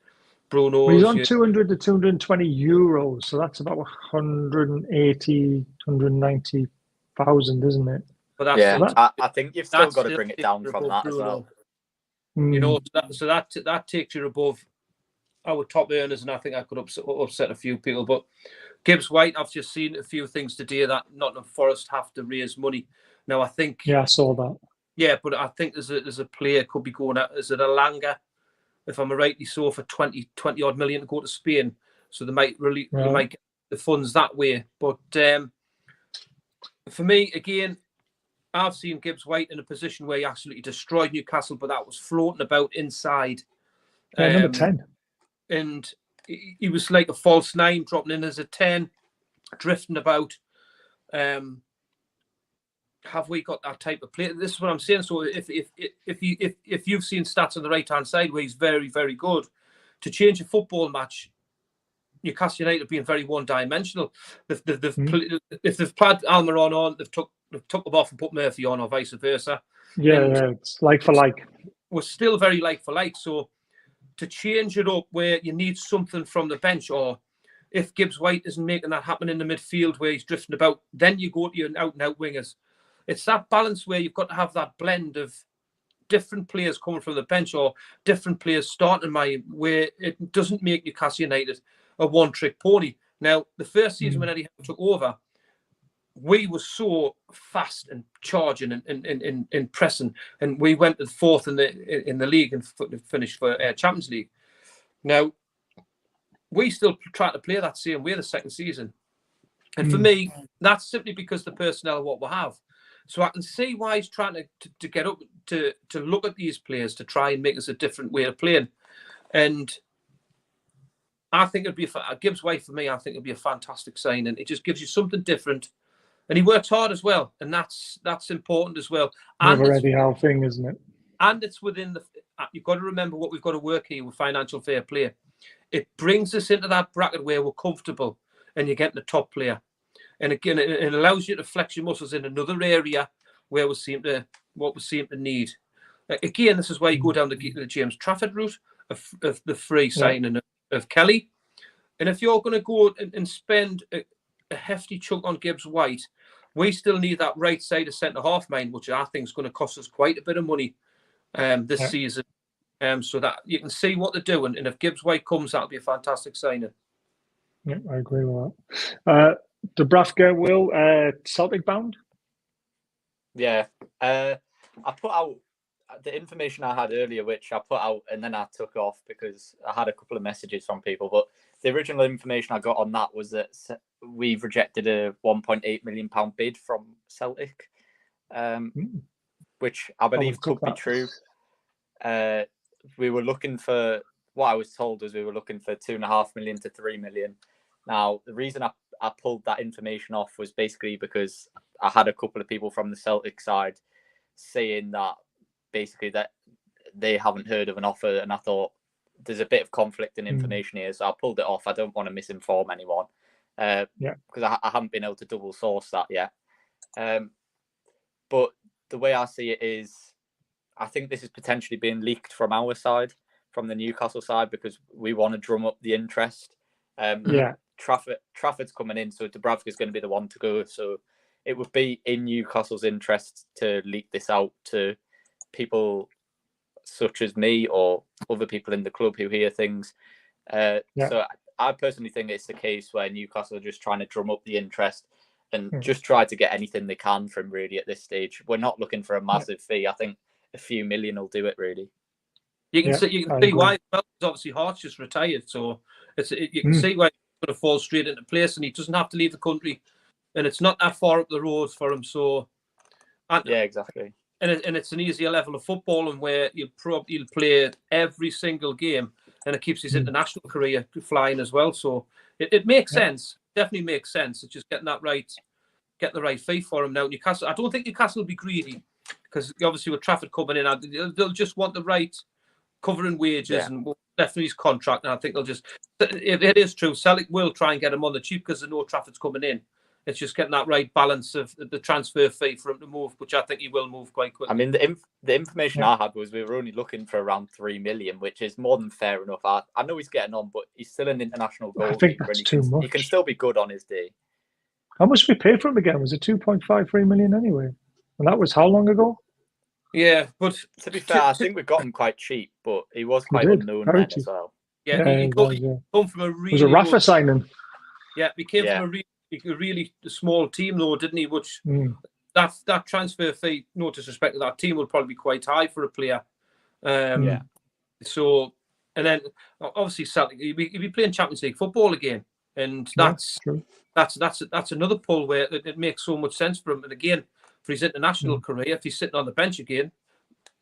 Bruno, well, he's on 200 to 220 euros, so that's about 180, 190,000, isn't it? But that's yeah, I think you've still got to bring it down from that Bruno. As well. You know, so that takes you above our top earners, and I think I could upset a few people. But Gibbs White, I've just seen a few things today that Nottingham Forest have to raise money. Now, I think... Yeah, I saw that. Yeah, but I think there's a player could be going out. Is it Alanga? If I'm rightly so, for 20 odd million to go to Spain. So they might they might get the funds that way. But for me, again, I've seen Gibbs White in a position where he absolutely destroyed Newcastle, but that was floating about inside. Number 10. And he was like a false 9, dropping in as a 10, drifting about. Have we got that type of player? This is what I'm saying. So if you've seen stats on the right hand side where he's very, very good, to change a football match, Newcastle United being very one dimensional. If they've played Almiron on, they've took them off and put Murphy on, or vice versa. Yeah, it's like for like. We're still very like for like. So to change it up where you need something from the bench, or if Gibbs White isn't making that happen in the midfield where he's drifting about, then you go to your out and out wingers. It's that balance where you've got to have that blend of different players coming from the bench or different players starting where it doesn't make Newcastle United a one-trick pony. Now, the first season when Eddie Howe took over, we were so fast and charging and pressing, and we went to the fourth in the league and finished for Champions League. Now, we still try to play that same way the second season. And for me, that's simply because the personnel of what we have. So I can see why he's trying to get up to look at these players to try and make us a different way of playing. And I think it'd be Gibbs White for me. I think it'd be a fantastic sign, and it just gives you something different. And he works hard as well, and that's important as well. Never Eddie Howe thing, isn't it? And it's within you've got to remember what we've got to work here with financial fair play. It brings us into that bracket where we're comfortable, and you're getting the top player. And again, it allows you to flex your muscles in another area where we seem to need. Again, this is why you go down the James Trafford route of the free signing of Kelly. And if you're going to go and spend a hefty chunk on Gibbs White, we still need that right side of centre half, which I think is going to cost us quite a bit of money this season. So that you can see what they're doing. And if Gibbs White comes, that'll be a fantastic signing. Yeah, I agree with that. Dubravka, Will, Celtic bound? Yeah. I put out the information I had earlier, which I put out and then I took off because I had a couple of messages from people. But the original information I got on that was that we've rejected a £1.8 million bid from Celtic, which I believe could be true. We were looking for, what I was told was we were looking for 2.5 million to 3 million. Now, the reason I pulled that information off was basically because I had a couple of people from the Celtic side saying that basically that they haven't heard of an offer, and I thought there's a bit of conflict in information here, so I pulled it off. I don't want to misinform anyone because I haven't been able to double source that yet. But the way I see it is, I think this is potentially being leaked from our side, from the Newcastle side, because we want to drum up the interest. Trafford's coming in, so Dubravka's going to be the one to go. So it would be in Newcastle's interest to leak this out to people such as me or other people in the club who hear things. So I personally think it's the case where Newcastle are just trying to drum up the interest and just try to get anything they can from really at this stage. We're not looking for a massive fee. I think a few million will do it really. You can see why. Well, obviously Hart's just retired, so you can see why he's going to fall straight into place, and he doesn't have to leave the country, and it's not that far up the road for him. So exactly. And it's an easier level of football, and where you'll play every single game, and it keeps his international career flying as well. So it makes sense. Definitely makes sense. It's just getting that right, get the right fee for him now. Newcastle, I don't think Newcastle will be greedy, because obviously with Trafford coming in, they'll just want the right covering wages and definitely his contract. And I think they'll just, if it is true, Celtic will try and get him on the cheap because they know Trafford's coming in. It's just getting that right balance of the transfer fee for him to move, which I think he will move quite quickly. I mean, the information I had was we were only looking for around 3 million, which is more than fair enough. I know he's getting on, but he's still an international goalkeeper. I think that's too much. He can still be good on his day. How much we paid for him again? Was it 2.53 million anyway? And that was how long ago? Yeah, but to be fair, I think we got him quite cheap, but he was quite unknown then as well. Yeah, he come from a really... It was a Rafa signing. Yeah, he came from a really small team, though, didn't he? Which that transfer fee, no disrespect to that team, will probably be quite high for a player. So, and then obviously Celtic, he'll be playing Champions League football again, and that's another pull where it makes so much sense for him. And again, for his international career, if he's sitting on the bench again,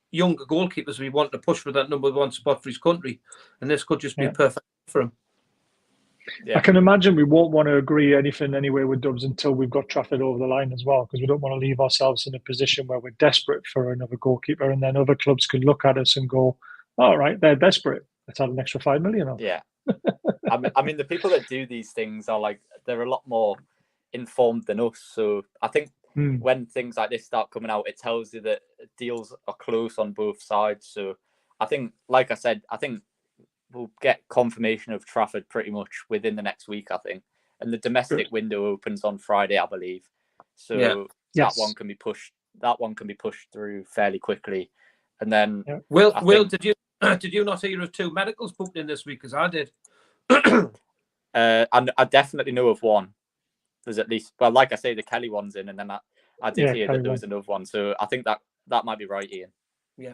younger goalkeepers we want to push for that number one spot for his country, and this could just be perfect for him. I can imagine we won't want to agree anything anyway with Dubs until we've got Trafford over the line as well, because we don't want to leave ourselves in a position where we're desperate for another goalkeeper, and then other clubs can look at us and go, all right, they're desperate, let's add an extra 5 million on. Yeah. I mean, the people that do these things are they're a lot more informed than us. So I think when things like this start coming out, it tells you that deals are close on both sides. So I think, like I said, we'll get confirmation of Trafford pretty much within the next week, I think. And the domestic window opens on Friday, I believe. So that one can be pushed. That one can be pushed through fairly quickly. And then, Will, did you not hear of 2 medicals booked in this week? Because I did. And I definitely know of one. There's at least, well, like I say, the Kelly one's in, and then I did hear that there was another one. So I think that might be right, Ian. Yeah.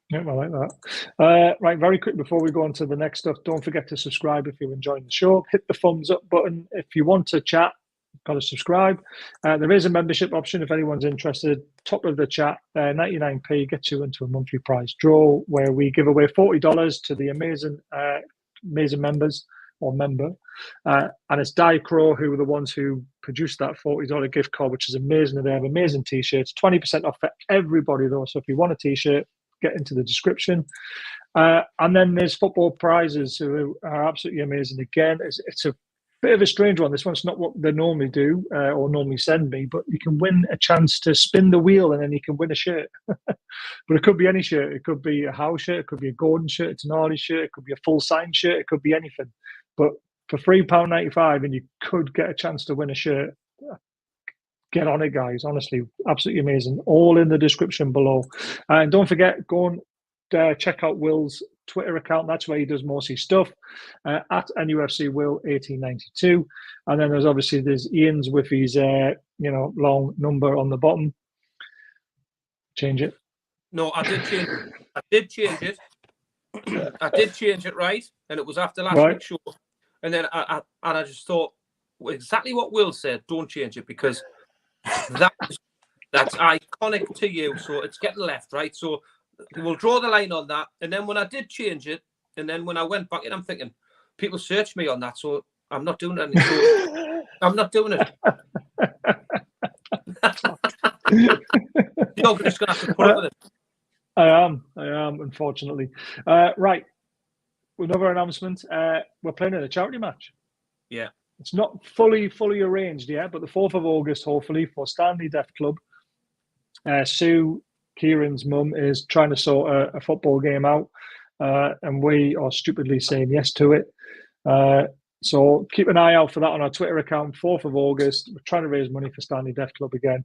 Yeah, I like that. Right, very quick before we go on to the next stuff, don't forget to subscribe if you're enjoying the show. Hit the thumbs up button. If you want to chat, got to subscribe. There is a membership option if anyone's interested. Top of the chat, 99p gets you into a monthly prize draw where we give away $40 to the amazing members or member. And it's Diacro who were the ones who produced that $40 gift card, which is amazing. And they have amazing t-shirts, 20% off for everybody though. So if you want a t-shirt, get into the description. And then there's football prizes who are absolutely amazing. Again, it's a bit of a strange one. This one's not what they normally do or normally send me, but you can win a chance to spin the wheel and then you can win a shirt. But it could be any shirt. It could be a Howe shirt. It could be a Gordon shirt. It's an Arlie shirt. It could be a full signed shirt. It could be anything. But for £3.95 and you could get a chance to win a shirt. Get on it, guys. Honestly, absolutely amazing. All in the description below. And don't forget, go and check out Will's Twitter account. That's where he does most of his stuff. At NUFC Will 1892. And then there's Ian's with his long number on the bottom. Change it. No, I did change it. I did change it, right? And it was after last week's show. And then I just thought exactly what Will said. Don't change it because that's iconic to you. So it's getting left, right? So we'll draw the line on that. And then when I did change it, and then when I went back in, I'm thinking, people search me on that, so I'm not doing anything. So I'm not doing it. You're just going to have to put up with it. I am, unfortunately. Right. Another announcement. We're playing in a charity match. Yeah. It's not fully arranged yet, but the 4th of August, hopefully, for Stanley Deaf Club. Sue, Kieran's mum, is trying to sort a football game out, and we are stupidly saying yes to it. So keep an eye out for that on our Twitter account, 4th of August. We're trying to raise money for Stanley Deaf Club again.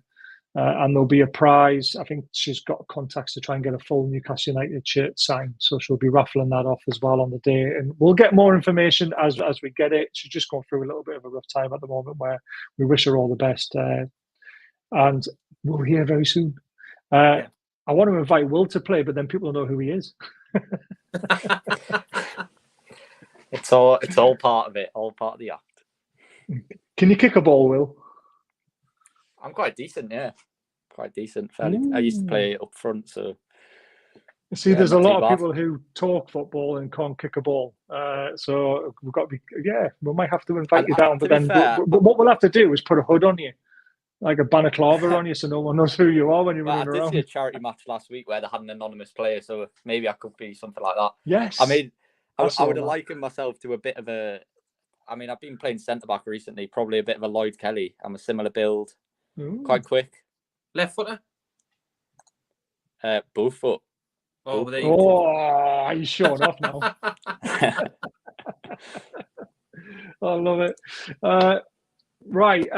And there'll be a prize. I think she's got contacts to try and get a full Newcastle United shirt signed. So she'll be raffling that off as well on the day. And we'll get more information as we get it. She's just going through a little bit of a rough time at the moment where we wish her all the best. And we'll hear very soon. I want to invite Will to play, but then people don't know who he is. It's all part of it, all part of the act. Can you kick a ball, Will? I'm quite decent, yeah. Quite decent. Fairly. I used to play up front, so. See, there's a lot of people who talk football and can't kick a ball. So we've got to be, we might have to invite you down. But then what we'll have to do is put a hood on you, like a balaclava on you, so no one knows who you are when you're running around. I did see a charity match last week where they had an anonymous player, so maybe I could be something like that. Yes. I mean, I would have likened myself to a bit of a. I mean, I've been playing centre back recently, probably a bit of a Lloyd Kelly. I'm a similar build, quite quick. Left footer? Both foot. Oh, there you go. Are you showing off now? I love it. Right,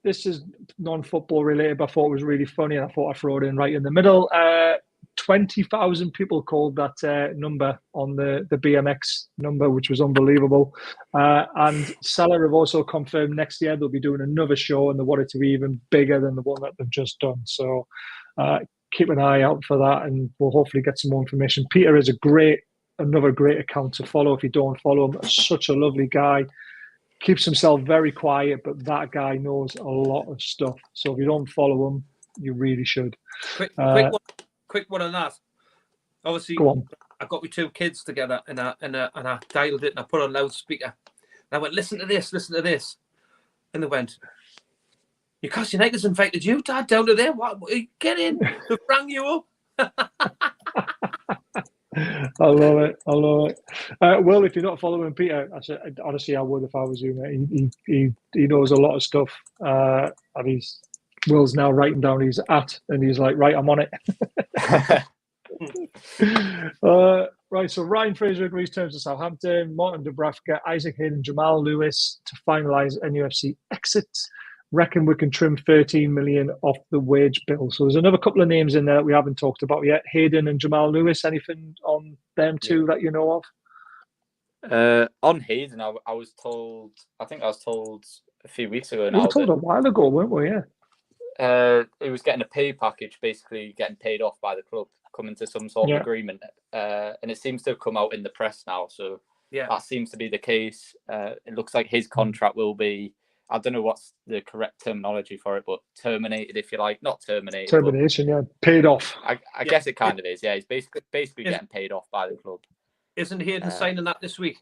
this is non-football related, but I thought it was really funny, and I thought I'd throw it in right in the middle. 20,000 people called that number on the BMX number, which was unbelievable. And Salah have also confirmed next year they'll be doing another show, and they want it to be even bigger than the one that they've just done. So keep an eye out for that, and we'll hopefully get some more information. Peter is another great account to follow if you don't follow him. Such a lovely guy. Keeps himself very quiet, but that guy knows a lot of stuff. So if you don't follow him, you really should. Quick one on that. Obviously, I got my two kids together and I dialed it and I put on loudspeaker. And I went, listen to this. And they went, Newcastle United's invited you, Dad, down to there. What? Get in. They've rang you up. I love it. Well, if you're not following Peter, honestly, I would if I was you, mate. He knows a lot of stuff. And Will's now writing down his and he's like, right, I'm on it. Right, so Ryan Fraser agrees terms with Southampton, Martin Dubravka, Isaac Hayden, Jamal Lewis to finalise NUFC exits. Reckon we can trim 13 million off the wage bill. So there's another couple of names in there that we haven't talked about yet. Hayden and Jamal Lewis, anything on them two that you know of? On Hayden, I was told a few weeks ago. We were told a while ago, weren't we? Yeah. He was getting a pay package, basically getting paid off by the club, coming to some sort of agreement. And it seems to have come out in the press now. So that seems to be the case. It looks like his contract will be, I don't know what's the correct terminology for it, but terminated, if you like. Not terminated. Termination, paid off. I guess it kind of is. Yeah, he's basically getting paid off by the club. Isn't Hayden signing that this week?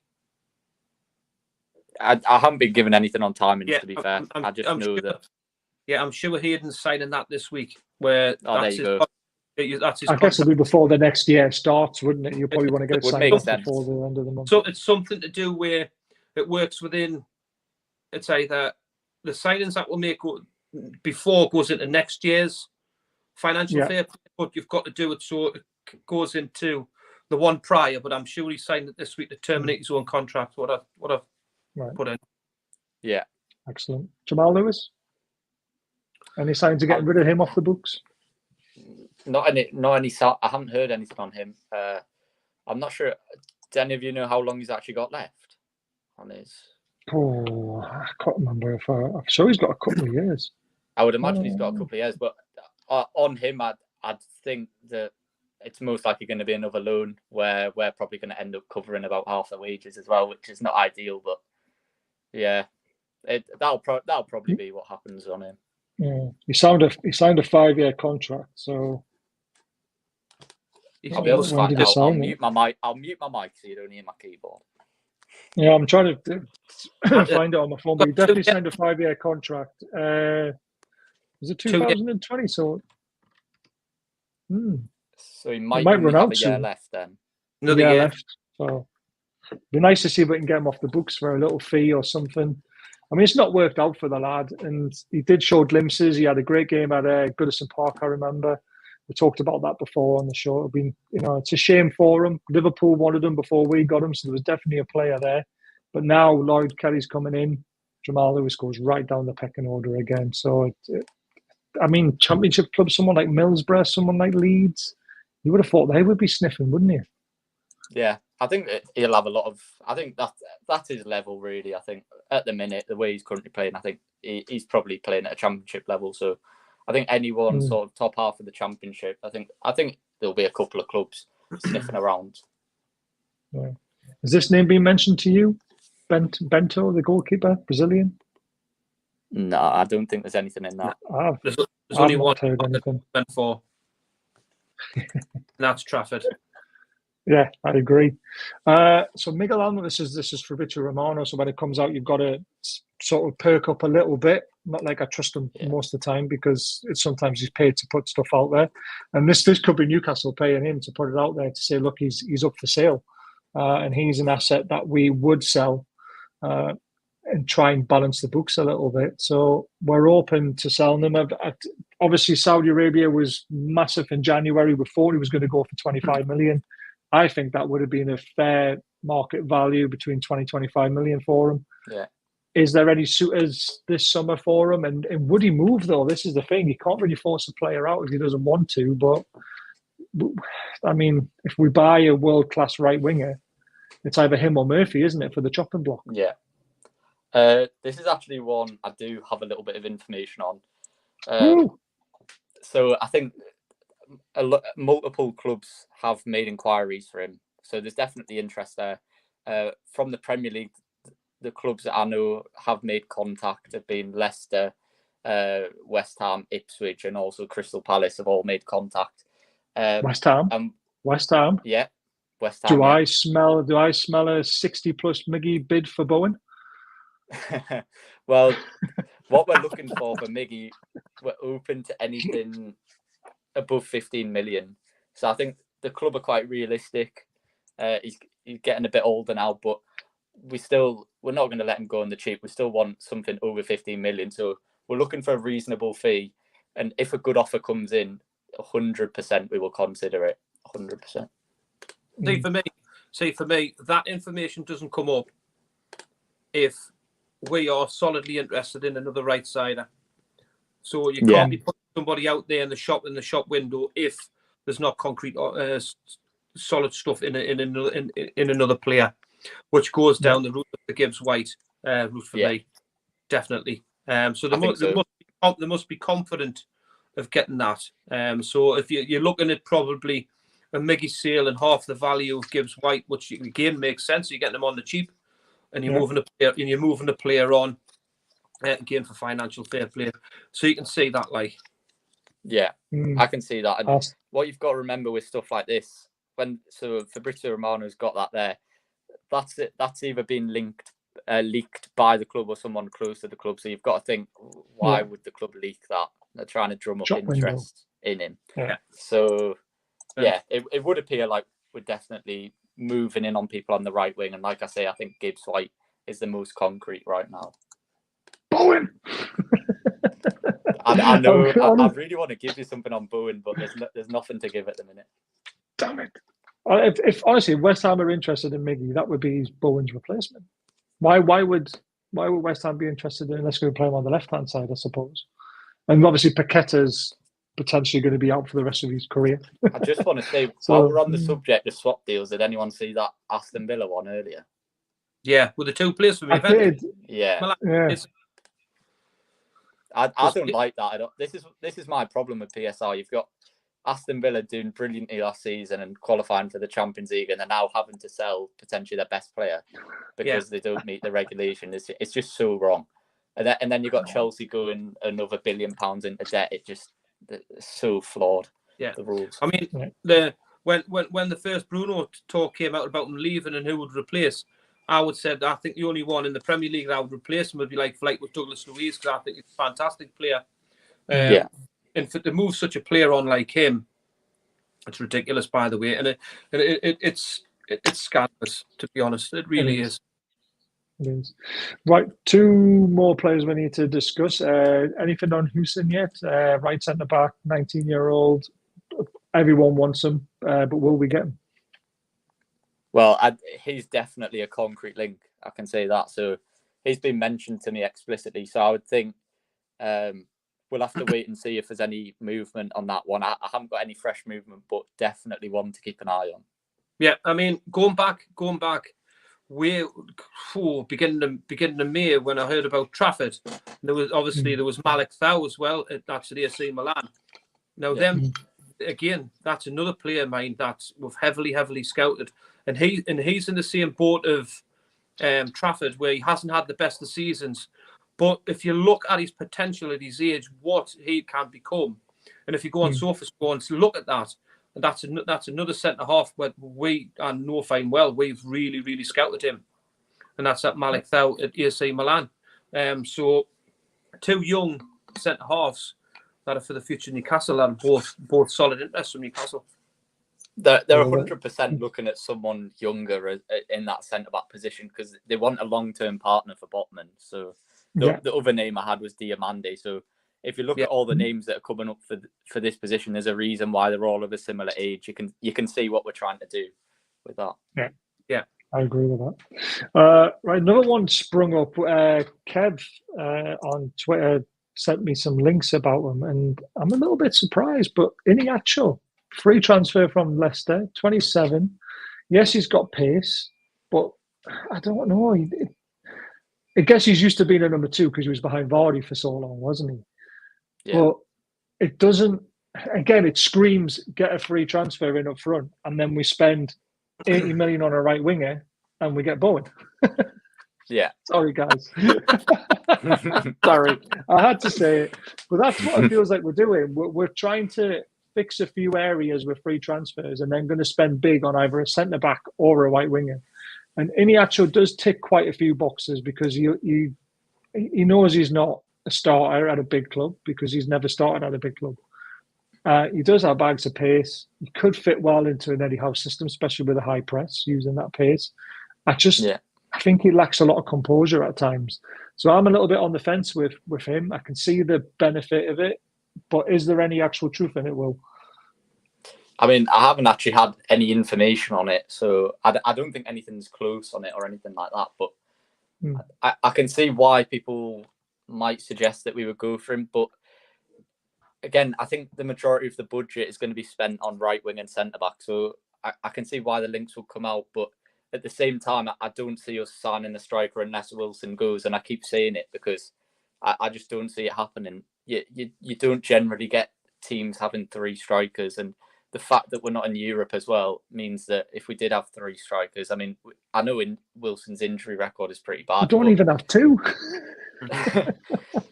I haven't been given anything on timings, to be fair. I just know sure that. Yeah, I'm sure Hayden's signing that this week. Where there you go. That's his I guess it'll be before the next year starts, wouldn't it? You probably want to get it signed off before the end of the month. So it's something to do where it works within. It's either the signings that we'll make before goes into next year's financial fair play, but you've got to do it so it goes into the one prior. But I'm sure he signed it this week to terminate his own contract. What I've put in. Yeah. Excellent. Jamal Lewis? Any signs of getting rid of him off the books? Not any. I haven't heard anything on him. I'm not sure. Do any of you know how long he's actually got left on his? Oh, I can't remember. I'm sure he's got a couple of years. I would imagine he's got a couple of years, but on him, I'd think that it's most likely going to be another loan where we're probably going to end up covering about half the wages as well, which is not ideal. But yeah, that'll probably be what happens on him. Yeah, he signed a 5-year contract, so I'll be able to find out. I'll mute my mic so you don't hear my keyboard. Yeah, I'm trying to And, find it on my phone, but he got definitely 2 signed a 5-year contract. Was it 2 years. 2020? So So he it might might only run have out a year soon. left then. Another Yeah, year. left. So it'd be nice to see if we can get him off the books for a little fee or something. I mean, it's not worked out for the lad, and he did show glimpses. He had a great game at Goodison Park, I remember. We talked about that before on the show. It'd been, it's a shame for him. Liverpool wanted him before we got him, so there was definitely a player there. But now Lloyd Kelly's coming in. Jamal Lewis goes right down the pecking order again. So, I mean, Championship club, someone like Middlesbrough, someone like Leeds, you would have thought they would be sniffing, wouldn't you? Yeah, I think that he'll have a lot of. I think that's his level, really. I think at the minute, the way he's currently playing, I think he's probably playing at a championship level. So, I think anyone sort of top half of the championship, I think there'll be a couple of clubs sniffing around. Yeah. Has this name been mentioned to you, Bento, the goalkeeper, Brazilian? No, I don't think there's anything in that. There's I've only not one heard anything. went for. And that's Trafford. Yeah, I agree. So Miguel Almiron, this is Fabrizio Romano. So when it comes out, you've got to sort of perk up a little bit. Not like I trust him most of the time, because sometimes he's paid to put stuff out there. And this could be Newcastle paying him to put it out there to say, look, he's up for sale, and he's an asset that we would sell, and try and balance the books a little bit. So we're open to selling them. Obviously, Saudi Arabia was massive in January. We thought he was going to go for 25 million. I think that would have been a fair market value, between 20-25 million for him. Yeah. Is there any suitors this summer for him? And would he move, though? This is the thing. You can't really force a player out if he doesn't want to. But, I mean, if we buy a world-class right winger, it's either him or Murphy, isn't it, for the chopping block? Yeah. This is actually one I do have a little bit of information on. So I think multiple clubs have made inquiries for him. So there's definitely interest there. From the Premier League, the clubs that I know have made contact have been Leicester, West Ham, Ipswich, and also Crystal Palace have all made contact. West Ham? West Ham? Yeah. West Ham. Do I smell a 60+ Miggy bid for Bowen? Well, what we're looking for Miggy, we're open to anything above 15 million. So I think the club are quite realistic. He's getting a bit older now, but we're not going to let him go on the cheap. We still want something over 15 million. So we're looking for a reasonable fee. And if a good offer comes in, 100% we will consider it. 100%. See, for me, that information doesn't come up if we are solidly interested in another right sider. So you can't be putting somebody out there in the shop window if there's not concrete, solid stuff in another player, which goes down the route of the Gibbs White route for me, definitely. So they must be confident of getting that. So if you're looking at probably a Miggy sale and half the value of Gibbs White, which again makes sense, you're getting them on the cheap, and you're moving a player on again for financial fair play. So you can see that, like, I can see that. And what you've got to remember with stuff like this, so Fabrizio Romano's got that there, that's it. That's either been leaked by the club or someone close to the club. So you've got to think, why would the club leak that? They're trying to drum up interest in him. Yeah. So it would appear like we're definitely moving in on people on the right wing. And like I say, I think Gibbs White is the most concrete right now. Bowen. I know. I really want to give you something on Bowen, but there's nothing to give at the minute. Damn it! If honestly, West Ham are interested in Miggy, that would be Bowen's replacement. Why would West Ham be interested in? Let's go play him on the left hand side, I suppose. And obviously, Paqueta's potentially going to be out for the rest of his career. I just want to say, while we're on the subject of swap deals, did anyone see that Aston Villa one earlier? Yeah, with the two players for me. I did. Yeah. I don't like that. I don't. This is my problem with PSR. You've got Aston Villa doing brilliantly last season and qualifying for the Champions League, and they're now having to sell potentially their best player because they don't meet the regulation. It's just so wrong. And then you've got Chelsea going another £1 billion into debt. It's so flawed. Yeah, the rules. I mean, when the first Bruno talk came out about him leaving and who would replace, I would say that I think the only one in the Premier League that I would replace him would be like with Douglas Luiz, because I think he's a fantastic player. And to move such a player on like him, it's ridiculous, by the way, and it's scandalous, to be honest. It really is. It is. Right, 2 more players we need to discuss. Anything on Houston yet? Right centre back, 19-year-old. Everyone wants him, but will we get him? Well, he's definitely a concrete link. I can say that. So he's been mentioned to me explicitly. So I would think we'll have to wait and see if there's any movement on that one. I haven't got any fresh movement, but definitely one to keep an eye on. Yeah, I mean, going back, beginning of May, when I heard about Trafford, there was Malik Thau as well at AC Milan. Now again, that's another player of mine that we've heavily scouted, and he's in the same boat of Trafford, where he hasn't had the best of seasons. But if you look at his potential at his age, what he can become, and if you go on SofaScore and look at that, and that's another centre half where we know fine well we've really scouted him, and that's at Malik Thau at AC Milan. So 2 young centre halves that are for the future Newcastle, and both solid interests from Newcastle. They're 100% looking at someone younger in that centre back position, because they want a long-term partner for Botman. So the other name I had was Diamande. So if you look at all the names that are coming up for this position, there's a reason why they're all of a similar age. You can see what we're trying to do with that. Yeah, I agree with that. Right, another one sprung up. Kev on Twitter sent me some links about him, and I'm a little bit surprised. But Iniacho, free transfer from Leicester, 27. Yes, he's got pace, but I don't know. I guess he's used to being a number 2 because he was behind Vardy for so long, wasn't he? Yeah. But it doesn't. Again, it screams get a free transfer in up front, and then we spend 80 million on a right winger, and we get Bowen. Yeah. Sorry, guys. Sorry, I had to say it, but that's what it feels like we're doing. We're trying to fix a few areas with free transfers, and then going to spend big on either a centre back or a right winger. And Iniacho does tick quite a few boxes, because he knows he's not a starter at a big club, because he's never started at a big club. He does have bags of pace. He could fit well into an Eddie Howe system, especially with a high press, using that pace. I think he lacks a lot of composure at times. So I'm a little bit on the fence with him. I can see the benefit of it, but is there any actual truth in it, Will? I mean, I haven't actually had any information on it, so I don't think anything's close on it or anything like that. But I can see why people might suggest that we would go for him. But again, I think the majority of the budget is going to be spent on right wing and centre back. So I can see why the links will come out. But at the same time, I don't see us signing a striker unless Wilson goes. And I keep saying it because I just don't see it happening. You don't generally get teams having 3 strikers, and the fact that we're not in Europe as well means that if we did have 3 strikers, I mean, I know Wilson's injury record is pretty bad. We don't even have 2.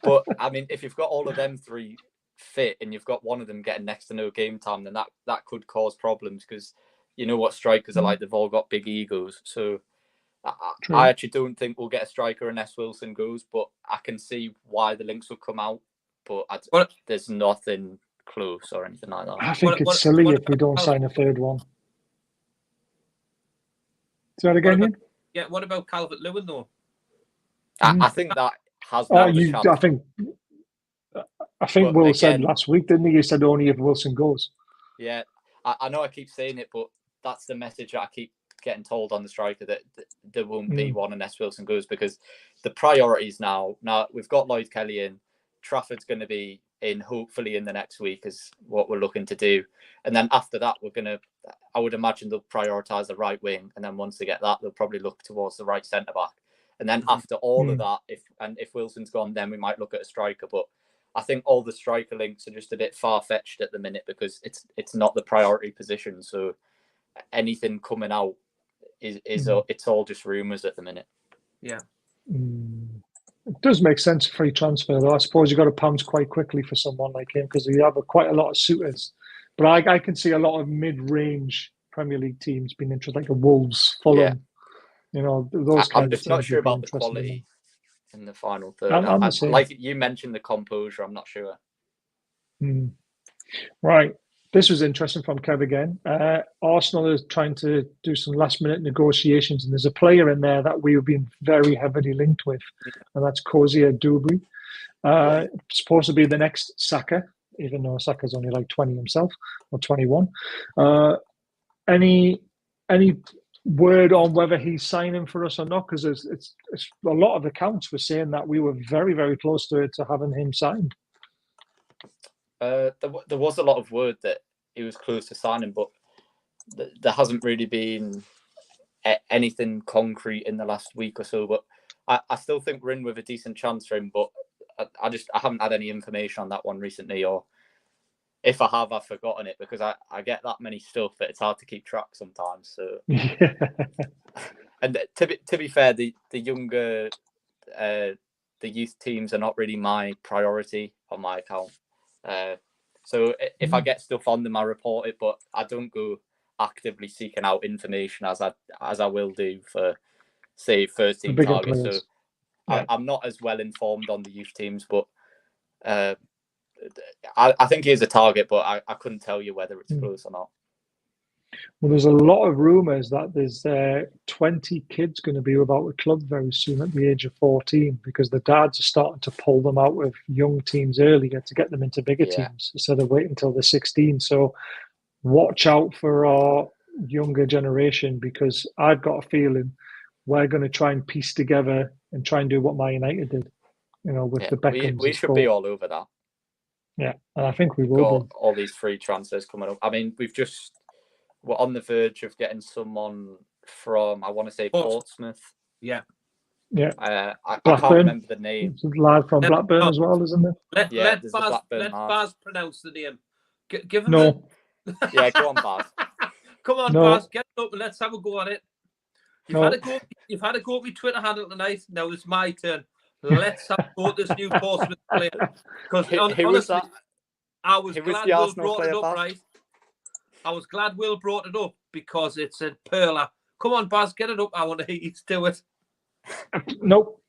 But I mean, if you've got all of them 3 fit and you've got one of them getting next to no game time, then that could cause problems, because you know what strikers are like. They've all got big egos. So I actually don't think we'll get a striker unless Wilson goes, but I can see why the links will come out. But there's nothing close or anything like that. I think it's silly if we don't sign a 3rd one. Say that again, Yeah, what about Calvert-Lewin though? I think that has. I think Will said last week, didn't he? He said only if Wilson goes. Yeah, I know I keep saying it, but that's the message that I keep getting told on the striker, that there won't be one unless Wilson goes, because the priorities now we've got Lloyd Kelly in. Trafford's going to be in hopefully in the next week is what we're looking to do, and then after that I would imagine they'll prioritise the right wing, and then once they get that, they'll probably look towards the right centre back, and then after all of that, if Wilson's gone, then we might look at a striker. But I think all the striker links are just a bit far-fetched at the minute, because it's not the priority position. So anything coming out is it's all just rumours at the minute. Yeah. It does make sense, free transfer, though. I suppose you've got to pounce quite quickly for someone like him, because you have quite a lot of suitors. But I can see a lot of mid-range Premier League teams being interested, like the Wolves, Fulham. You know, those I'm kinds of just not things sure would be about the interesting. quality in the final third. I'm the same. Like you mentioned, the composure. I'm not sure. Right. This was interesting from Kev again. Arsenal is trying to do some last-minute negotiations, and there's a player in there that we've been very heavily linked with, and that's Kozia Dubry. Supposed to be the next Saka, even though Saka's only like 20 himself, or 21. Any word on whether he's signing for us or not? Because it's a lot of accounts were saying that we were very, very close to having him signed. There was a lot of word that he was close to signing, but there hasn't really been anything concrete in the last week or so. But I still think we're in with a decent chance for him. But I haven't had any information on that one recently, or if I have, I've forgotten it because I get that many stuff that it's hard to keep track sometimes. So, and to be fair, the younger the youth teams are not really my priority on my account. So if I get stuff on them, I report it, but I don't go actively seeking out information as I will do for, say, first team targets. So I'm not as well informed on the youth teams, but I think he is a target, but I couldn't tell you whether it's close or not. Well, there's a lot of rumours that there's 20 kids going to be without a club very soon at the age of 14 because the dads are starting to pull them out of young teams earlier to get them into bigger teams instead of waiting until they're 16. So watch out for our younger generation because I've got a feeling we're going to try and piece together and try and do what Man United did, you know, with the Beckhams. We should be all over that. Yeah, and I think we will got all these free transfers coming up. I mean, we're on the verge of getting someone from, I want to say, Portsmouth. Yeah. Yeah. I can't remember the name. There's a lad from Blackburn as well, isn't there? Let Baz pronounce the name. Give him no. Yeah, go on, Baz. Come on, Baz, get up and let's have a go at it. You've had a go at my Twitter handle tonight. Now it's my turn. Let's have a go at this new Portsmouth player. Because honestly, I was glad Will brought it up, right? I was glad Will brought it up because it's a perler. Come on, Baz, get it up. I want to hear you do it. Nope.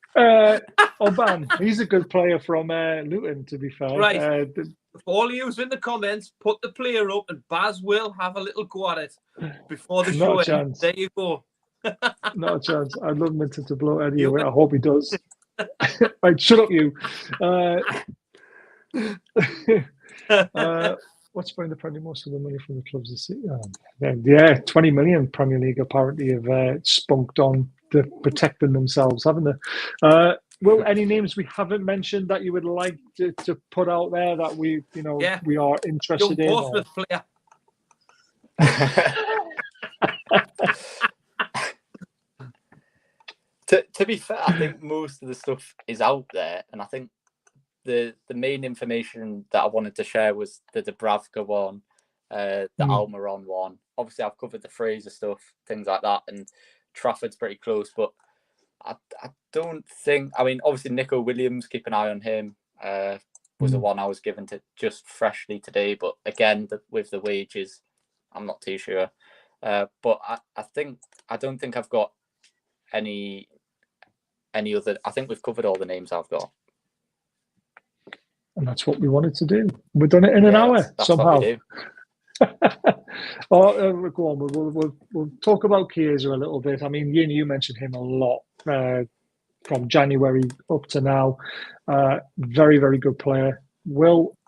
Oban, he's a good player from Luton, to be fair. Right. All of you in the comments, put the player up and Baz will have a little go at it before the show ends. There you go. Not a chance. I'd love him to blow Eddie away. I hope he does. Right, shut up, you. What's buying the Premier most of the money from the clubs this season? 20 million Premier League apparently have spunked on to protecting themselves, haven't they? Will, any names we haven't mentioned that you would like to put out there that we are interested in? Portsmouth player. To be fair, I think most of the stuff is out there, and I think the main information that I wanted to share was the Dubravka one, the Almiron one. Obviously, I've covered the Fraser stuff, things like that, and Trafford's pretty close, but I don't think. I mean, obviously, Nico Williams, keep an eye on him. Was the one I was given to just freshly today, but again, with the wages, I'm not too sure. But I don't think I've got any other. I think we've covered all the names I've got. And that's what we wanted to do. We've done it in an hour that's somehow. What we do. Go on. We'll talk about Chiesa a little bit. I mean, you mentioned him a lot from January up to now. Very, very good player.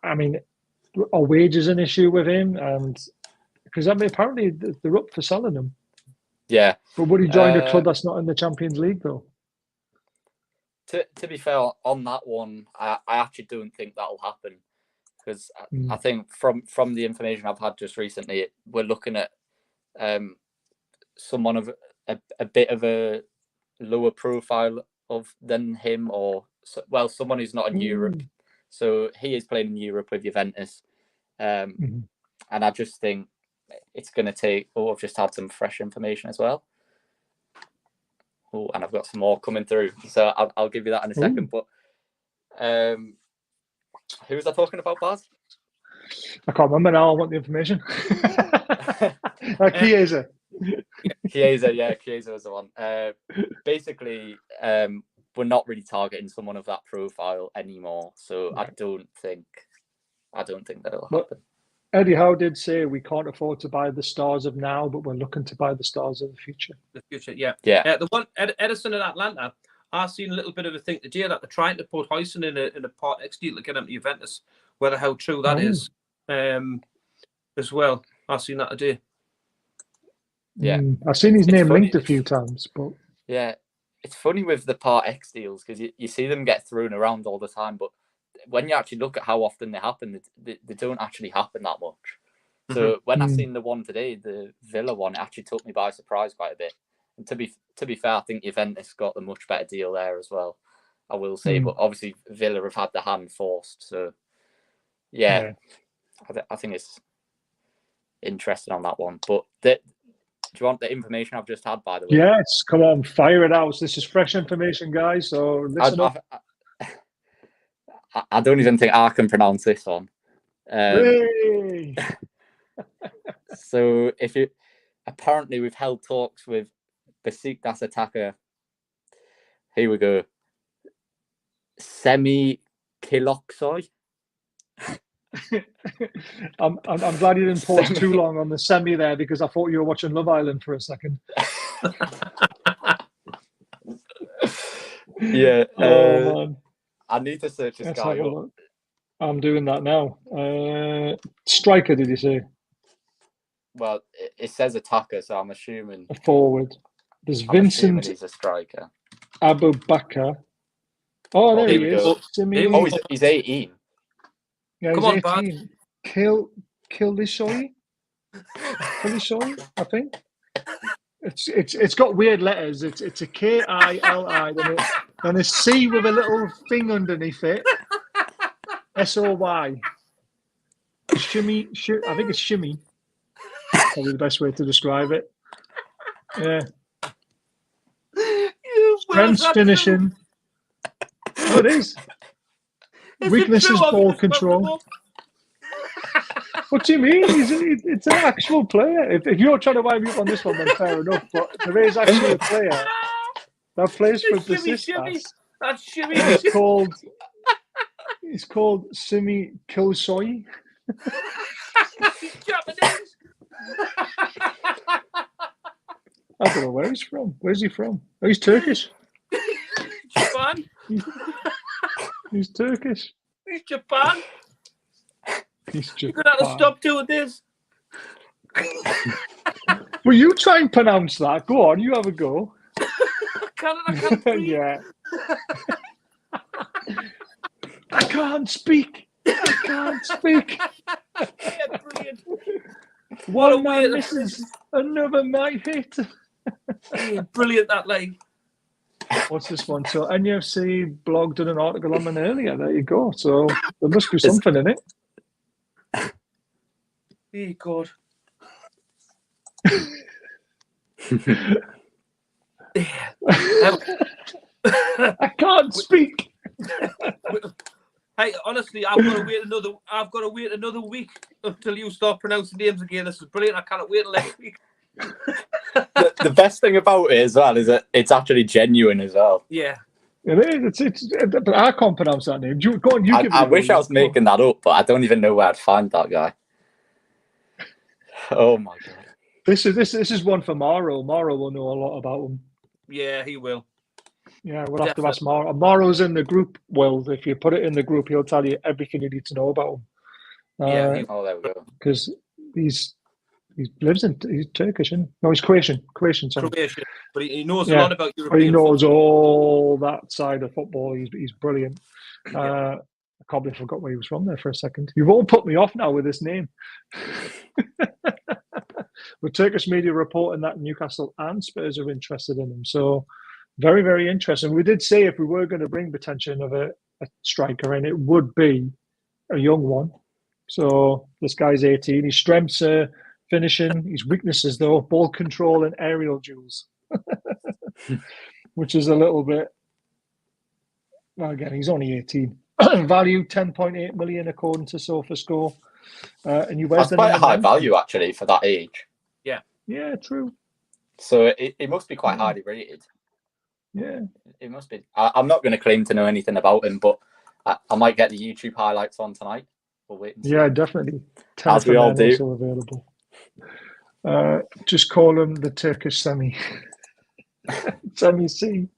I mean, are wages an issue with him? And because I mean, apparently they're up for selling him. Yeah. But would he join a club that's not in the Champions League though? To be fair, on that one, I actually don't think that'll happen because I think from the information I've had just recently, we're looking at someone of a bit of a lower profile than him, or someone who's not in Europe. So he is playing in Europe with Juventus, and I just think it's going to take. Oh, I've just had some fresh information as well. Oh, and I've got some more coming through, so I'll give you that in a second. But who was I talking about, Baz? I can't remember now. I want the information. Chiesa. Chiesa was the one. Basically, we're not really targeting someone of that profile anymore, so I don't think that'll happen. Eddie Howe did say we can't afford to buy the stars of now, but we're looking to buy the stars of the future. The future, yeah. Yeah. The one Edison in Atlanta, I've seen a little bit of a thing today that they're trying to put Huyson in a Part X deal to get him to Juventus. Whether how true that is, as well. I've seen that today. Yeah, I've seen his name funny. linked a few times, but yeah, it's funny with the Part X deals because you see them get thrown around all the time, but when you actually look at how often they happen, they don't actually happen that much. So when I seen the one today, the Villa one, it actually took me by surprise quite a bit. And to be fair, I think Juventus got the much better deal there as well, I will say. But obviously Villa have had the hand forced, so yeah. I think it's interesting on that one. But do you want the information I've just had, by the way? Yes, come on, fire it out. This is fresh information, guys. So listen up. I don't even think I can pronounce this one. So apparently we've held talks with Besiktas attacker. Here we go. Semi Kiloxoi. I'm glad you didn't pause too long on the semi there because I thought you were watching Love Island for a second. Yeah. Oh man. I need to search this guy up. I'm doing that now. Striker, did you say? Well, it says attacker, so I'm assuming a forward. There's Vincent. He's a striker. Abu Bakr. Oh, there he is. Oh, he's 18. Yeah, Come he's on, 18. Kilisoi, I think. It's got weird letters. It's a K-I-L-I, then a C with a little thing underneath it. S-O-Y. Shimmy. I think it's shimmy. Probably the best way to describe it. Yeah. Strength finishing. Oh, it is. Weakness is ball control. What do you mean? It's an actual player. If you're trying to wind me up on this one, then fair enough. But there is actually a player that plays for Besiktas. That's shimmy. He's called Simi Kilsoy. He's Japanese. I don't know where he's from. Where's he from? Oh, he's Turkish. Japan. He's Turkish. He's Japan. He's Japan. You're going to have to stop doing this. Will you try and pronounce that? Go on, you have a go. I can't breathe. Yeah. I can't speak. Yeah, brilliant. One man misses, another might hit. Yeah, brilliant, that line. What's this one? So NFC blog did an article on them earlier. There you go. So there must be something in it. Oh, God. I can't speak. Hey, honestly, I've got to wait another week until you start pronouncing names again. This is brilliant. I cannot wait till next week. The best thing about it as well is that it's actually genuine as well. Yeah. It is. But I can't pronounce that name. Go on, you give it. I wish I was making that up, but I don't even know where I'd find that guy. Oh my God. This is one for Mauro. Mauro will know a lot about him. Yeah, he will. Yeah, we'll have to ask Mauro. Mauro's in the group. Well, if you put it in the group, he'll tell you everything you need to know about him. There we go. Because he's Turkish, isn't he? No, he's Croatian. Croatian, but he knows a lot about European. But he knows football. all that side of football. He's brilliant. I can't believe I forgot where he was from there for a second. You've all put me off now with this name. With Turkish media reporting that Newcastle and Spurs are interested in him. So very, very interesting. We did say if we were going to bring potential of a striker in, it would be a young one. So this guy's 18. His strengths are finishing. His weaknesses, though, ball control and aerial duels, which is a little bit. Well, again, he's only 18. Value 10.8 million according to SofaScore. And you That's quite a high value actually for that age. Yeah. Yeah, true. So it must be quite highly rated. Yeah. It must be. I'm not going to claim to know anything about him, but I might get the YouTube highlights on tonight. We'll wait and see. Yeah, definitely. As we all do. Also available. Just call him the Turkish Semi. Semi C.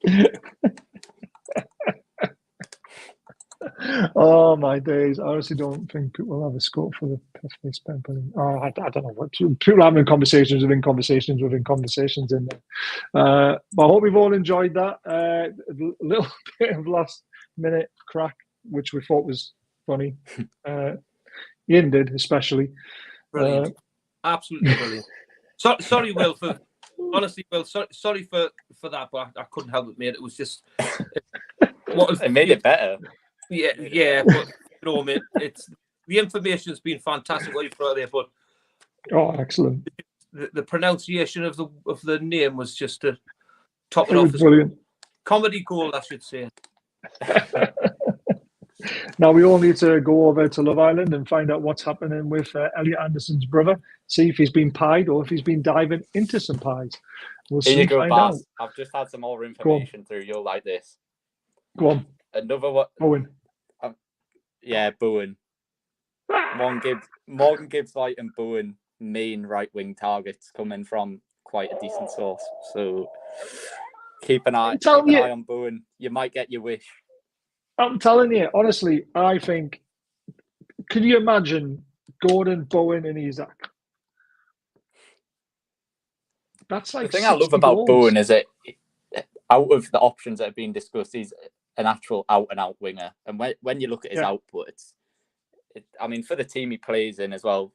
Oh my days! I honestly don't think people will have a scope for the PFA spend money. Oh, I don't know what people are having conversations within conversations in there. But I hope we've all enjoyed that. A little bit of last minute crack, which we thought was funny. Ian did, especially. Brilliant, absolutely brilliant. Sorry, Will, for honestly, Will. Sorry for that, but I couldn't help it, mate. It was just it made it better. Yeah, but you know, mate, it's the information's been fantastic what you put out there, but excellent. The pronunciation of the name was just to top it off. Brilliant. Comedy gold, I should say. Now we all need to go over to Love Island and find out what's happening with Elliot Anderson's brother. See if he's been pied or if he's been diving into some pies. We'll Here you go, Baz. out. I've just had some more information through. You'll like this. Go on. Another one. Bowen. Yeah, Bowen. Morgan Gibbs White and Bowen, main right wing targets coming from quite a decent source. So keep an eye on Bowen. You might get your wish. I'm telling you, honestly, I think. Can you imagine Gordon, Bowen, and Isaac? That's like the thing I love about goals. Bowen is that out of the options that have been discussed, he's an actual out-and-out winger. And when you look at his output, I mean, for the team he plays in as well,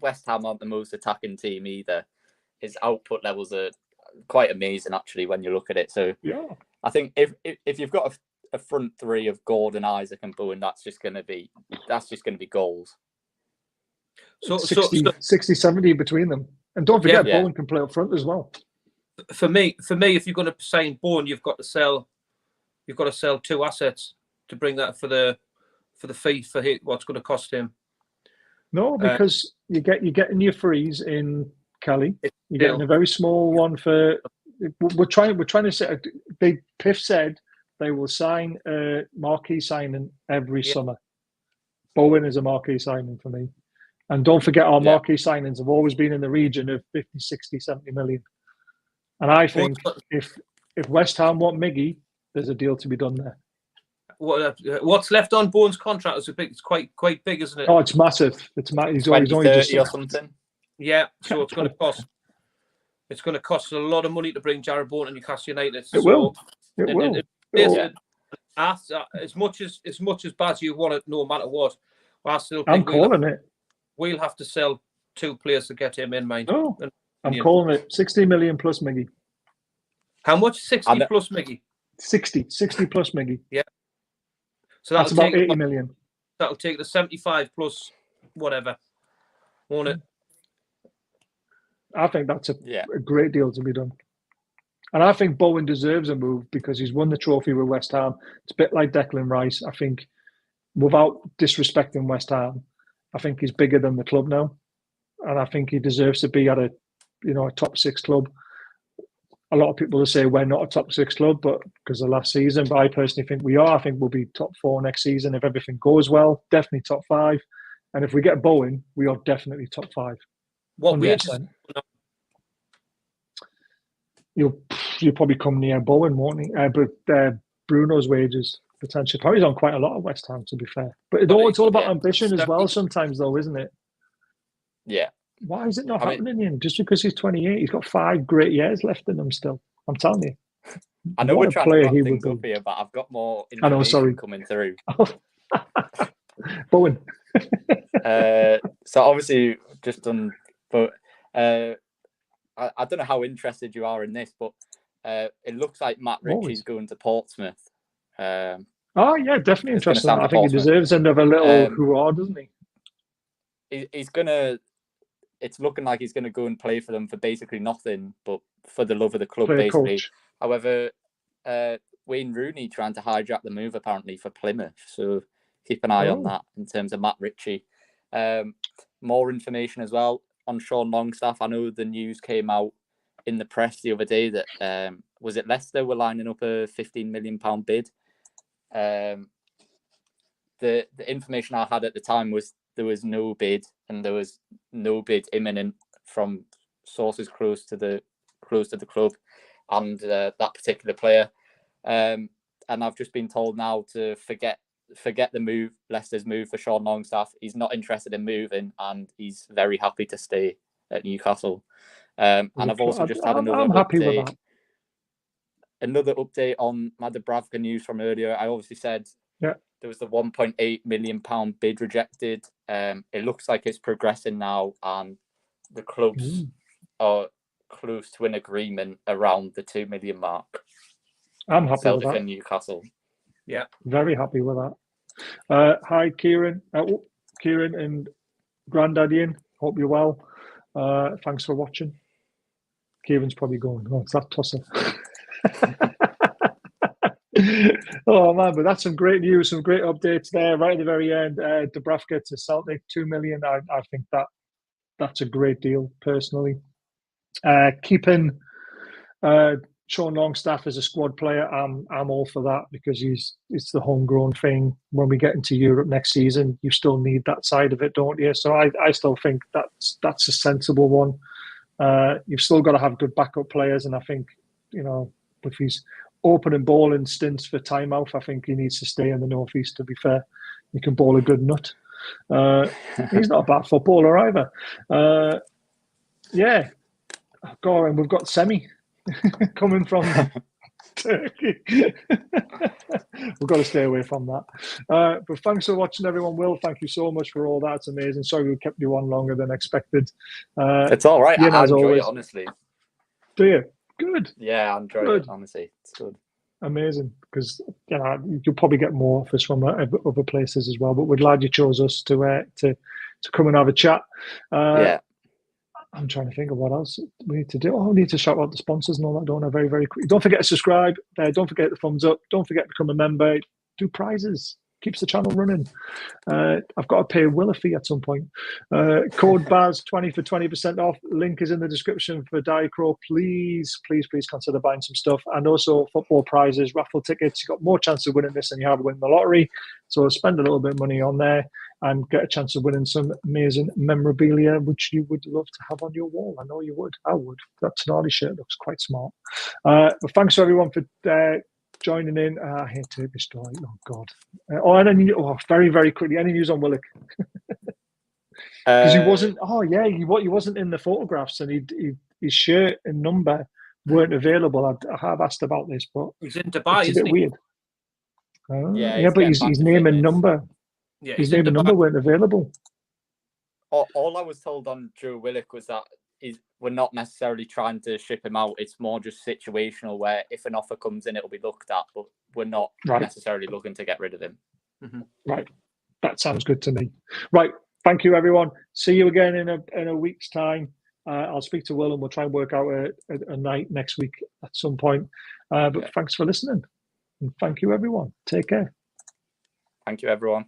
West Ham aren't the most attacking team either. His output levels are quite amazing, actually, when you look at it. So I think if you've got a front three of Gordon, Isaac, and Bowen, that's just going to be goals. So 60, 70 between them. And don't forget, Bowen can play up front as well. For me, if you're going to sign Bowen, you've got to sell 2 assets to bring that for the fee for what's going to cost him. No, because you're getting your frees in Kelly. You're getting a very small one for. We're trying to say. PIF said they will sign a marquee signing every summer. Bowen is a marquee signing for me. And don't forget, our marquee signings have always been in the region of 50, 60, 70 million. And I think if West Ham want Miggy, there's a deal to be done there. What's left on Bowen's contract is it's quite big, isn't it? Oh, it's massive. He's only just or something. Yeah, so it's going to cost. It's going to cost a lot of money to bring Jared Bowen to Newcastle United. It will. It will. As much as Baz you want it, no matter what, I still think I'm calling it. We'll have to sell 2 players to get him in, mind. No, I'm calling it 60 million plus Miggy. How much? 60 plus Miggy? 60 plus Miggy. Yeah. So that's about 80 million. That'll take the 75 plus whatever, won't it? I think that's a great deal to be done. And I think Bowen deserves a move because he's won the trophy with West Ham. It's a bit like Declan Rice. I think, without disrespecting West Ham, I think he's bigger than the club now. And I think he deserves to be at a top 6 club. A lot of people will say we're not a top 6 club, but because of last season. But I personally think we are. I think we'll be top 4 next season if everything goes well. Definitely top 5. And if we get Bowen, we are definitely top 5. What wages? You'll probably come near Bowen, won't he? But Bruno's wages potentially. Probably on quite a lot of West Ham, to be fair. But it's all about ambition as well sometimes, though, isn't it? Yeah. Why is it not happening in? Just because he's 28, he's got 5 great years left in him still. I'm telling you. I know we're trying to wrap things up here, but I've got more information coming through. Bowen. So obviously, just done, but I don't know how interested you are in this, but it looks like Matt Ritchie's going to Portsmouth. Oh yeah, definitely interesting. I think he deserves another little hurrah, doesn't he? He's gonna. It's looking like he's gonna go and play for them for basically nothing, but for the love of the club, basically. However, Wayne Rooney trying to hijack the move apparently for Plymouth, so keep an eye on that in terms of Matt Ritchie. More information as well on Sean Longstaff. I know the news came out in the press the other day that was it Leicester were lining up a £15 million bid. The information I had at the time was there was no bid, and there was no bid imminent from sources close to the club and that particular player. And I've just been told now to forget the move, Leicester's move for Sean Longstaff. He's not interested in moving, and he's very happy to stay at Newcastle. And I've also just had another update. Another update on my Dubravka news from earlier. I obviously said there was the £1.8 million bid rejected. It looks like it's progressing now, and the clubs are close to an agreement around the £2 million mark. I'm happy with that. In Newcastle. Yeah, very happy with that. Hi, Kieran. Kieran and Grandad Ian. Hope you're well. Thanks for watching. Kieran's probably going, oh, it's that tosser. Oh man, but that's some great news, some great updates there right at the very end. Dubravka to Celtic, 2 million. I think that's a great deal personally. Keeping Sean Longstaff as a squad player, I'm all for that, because it's the homegrown thing. When we get into Europe next season, you still need that side of it, don't you? So I still think that's a sensible one. You've still got to have good backup players, and I think, with his opening bowling stints for Tynemouth, I think he needs to stay in the northeast. To be fair, he can bowl a good nut. He's not a bad footballer either. Yeah, go on. We've got Semi coming from Turkey. We've got to stay away from that. But thanks for watching, everyone. Will, thank you so much for all that. It's amazing. Sorry we kept you on longer than expected. It's all right. I enjoy it, honestly. Do you? Good. Yeah, I enjoy it, honestly. It's good. Amazing, because you'll probably get more offers from other places as well. But we're glad you chose us to come and have a chat. Yeah. I'm trying to think of what else we need to do. Oh, we need to shout out the sponsors and all that, don't I? Very, very quick. Don't forget to subscribe. Don't forget the thumbs up. Don't forget to become a member. Do prizes. Keeps the channel running. I've got to pay Will a fee at some point. Code BAZ20 for 20% off. Link is in the description for Diacro. Please consider buying some stuff. And also football prizes, raffle tickets. You've got more chance of winning this than you have winning the lottery. So spend a little bit of money on there and get a chance of winning some amazing memorabilia, which you would love to have on your wall. I know you would. I would. That Tonali shirt looks quite smart. But thanks to everyone for joining in. I hate Turkish story. Oh God. And then very, very quickly. Any news on Willock? Because he wasn't. Oh yeah, he wasn't in the photographs, and his shirt and number weren't available. I have asked about this, but he's in Dubai. It's a bit weird. Yeah, but his name and number. Yeah, his name and number weren't available. All I was told on Joe Willock was that we're not necessarily trying to ship him out. It's more just situational, where if an offer comes in, it'll be looked at, but we're not necessarily looking to get rid of him. Mm-hmm. Right. That sounds good to me. Right. Thank you, everyone. See you again in a week's time. I'll speak to Will and we'll try and work out a night next week at some point. But thanks for listening. And thank you, everyone. Take care. Thank you, everyone.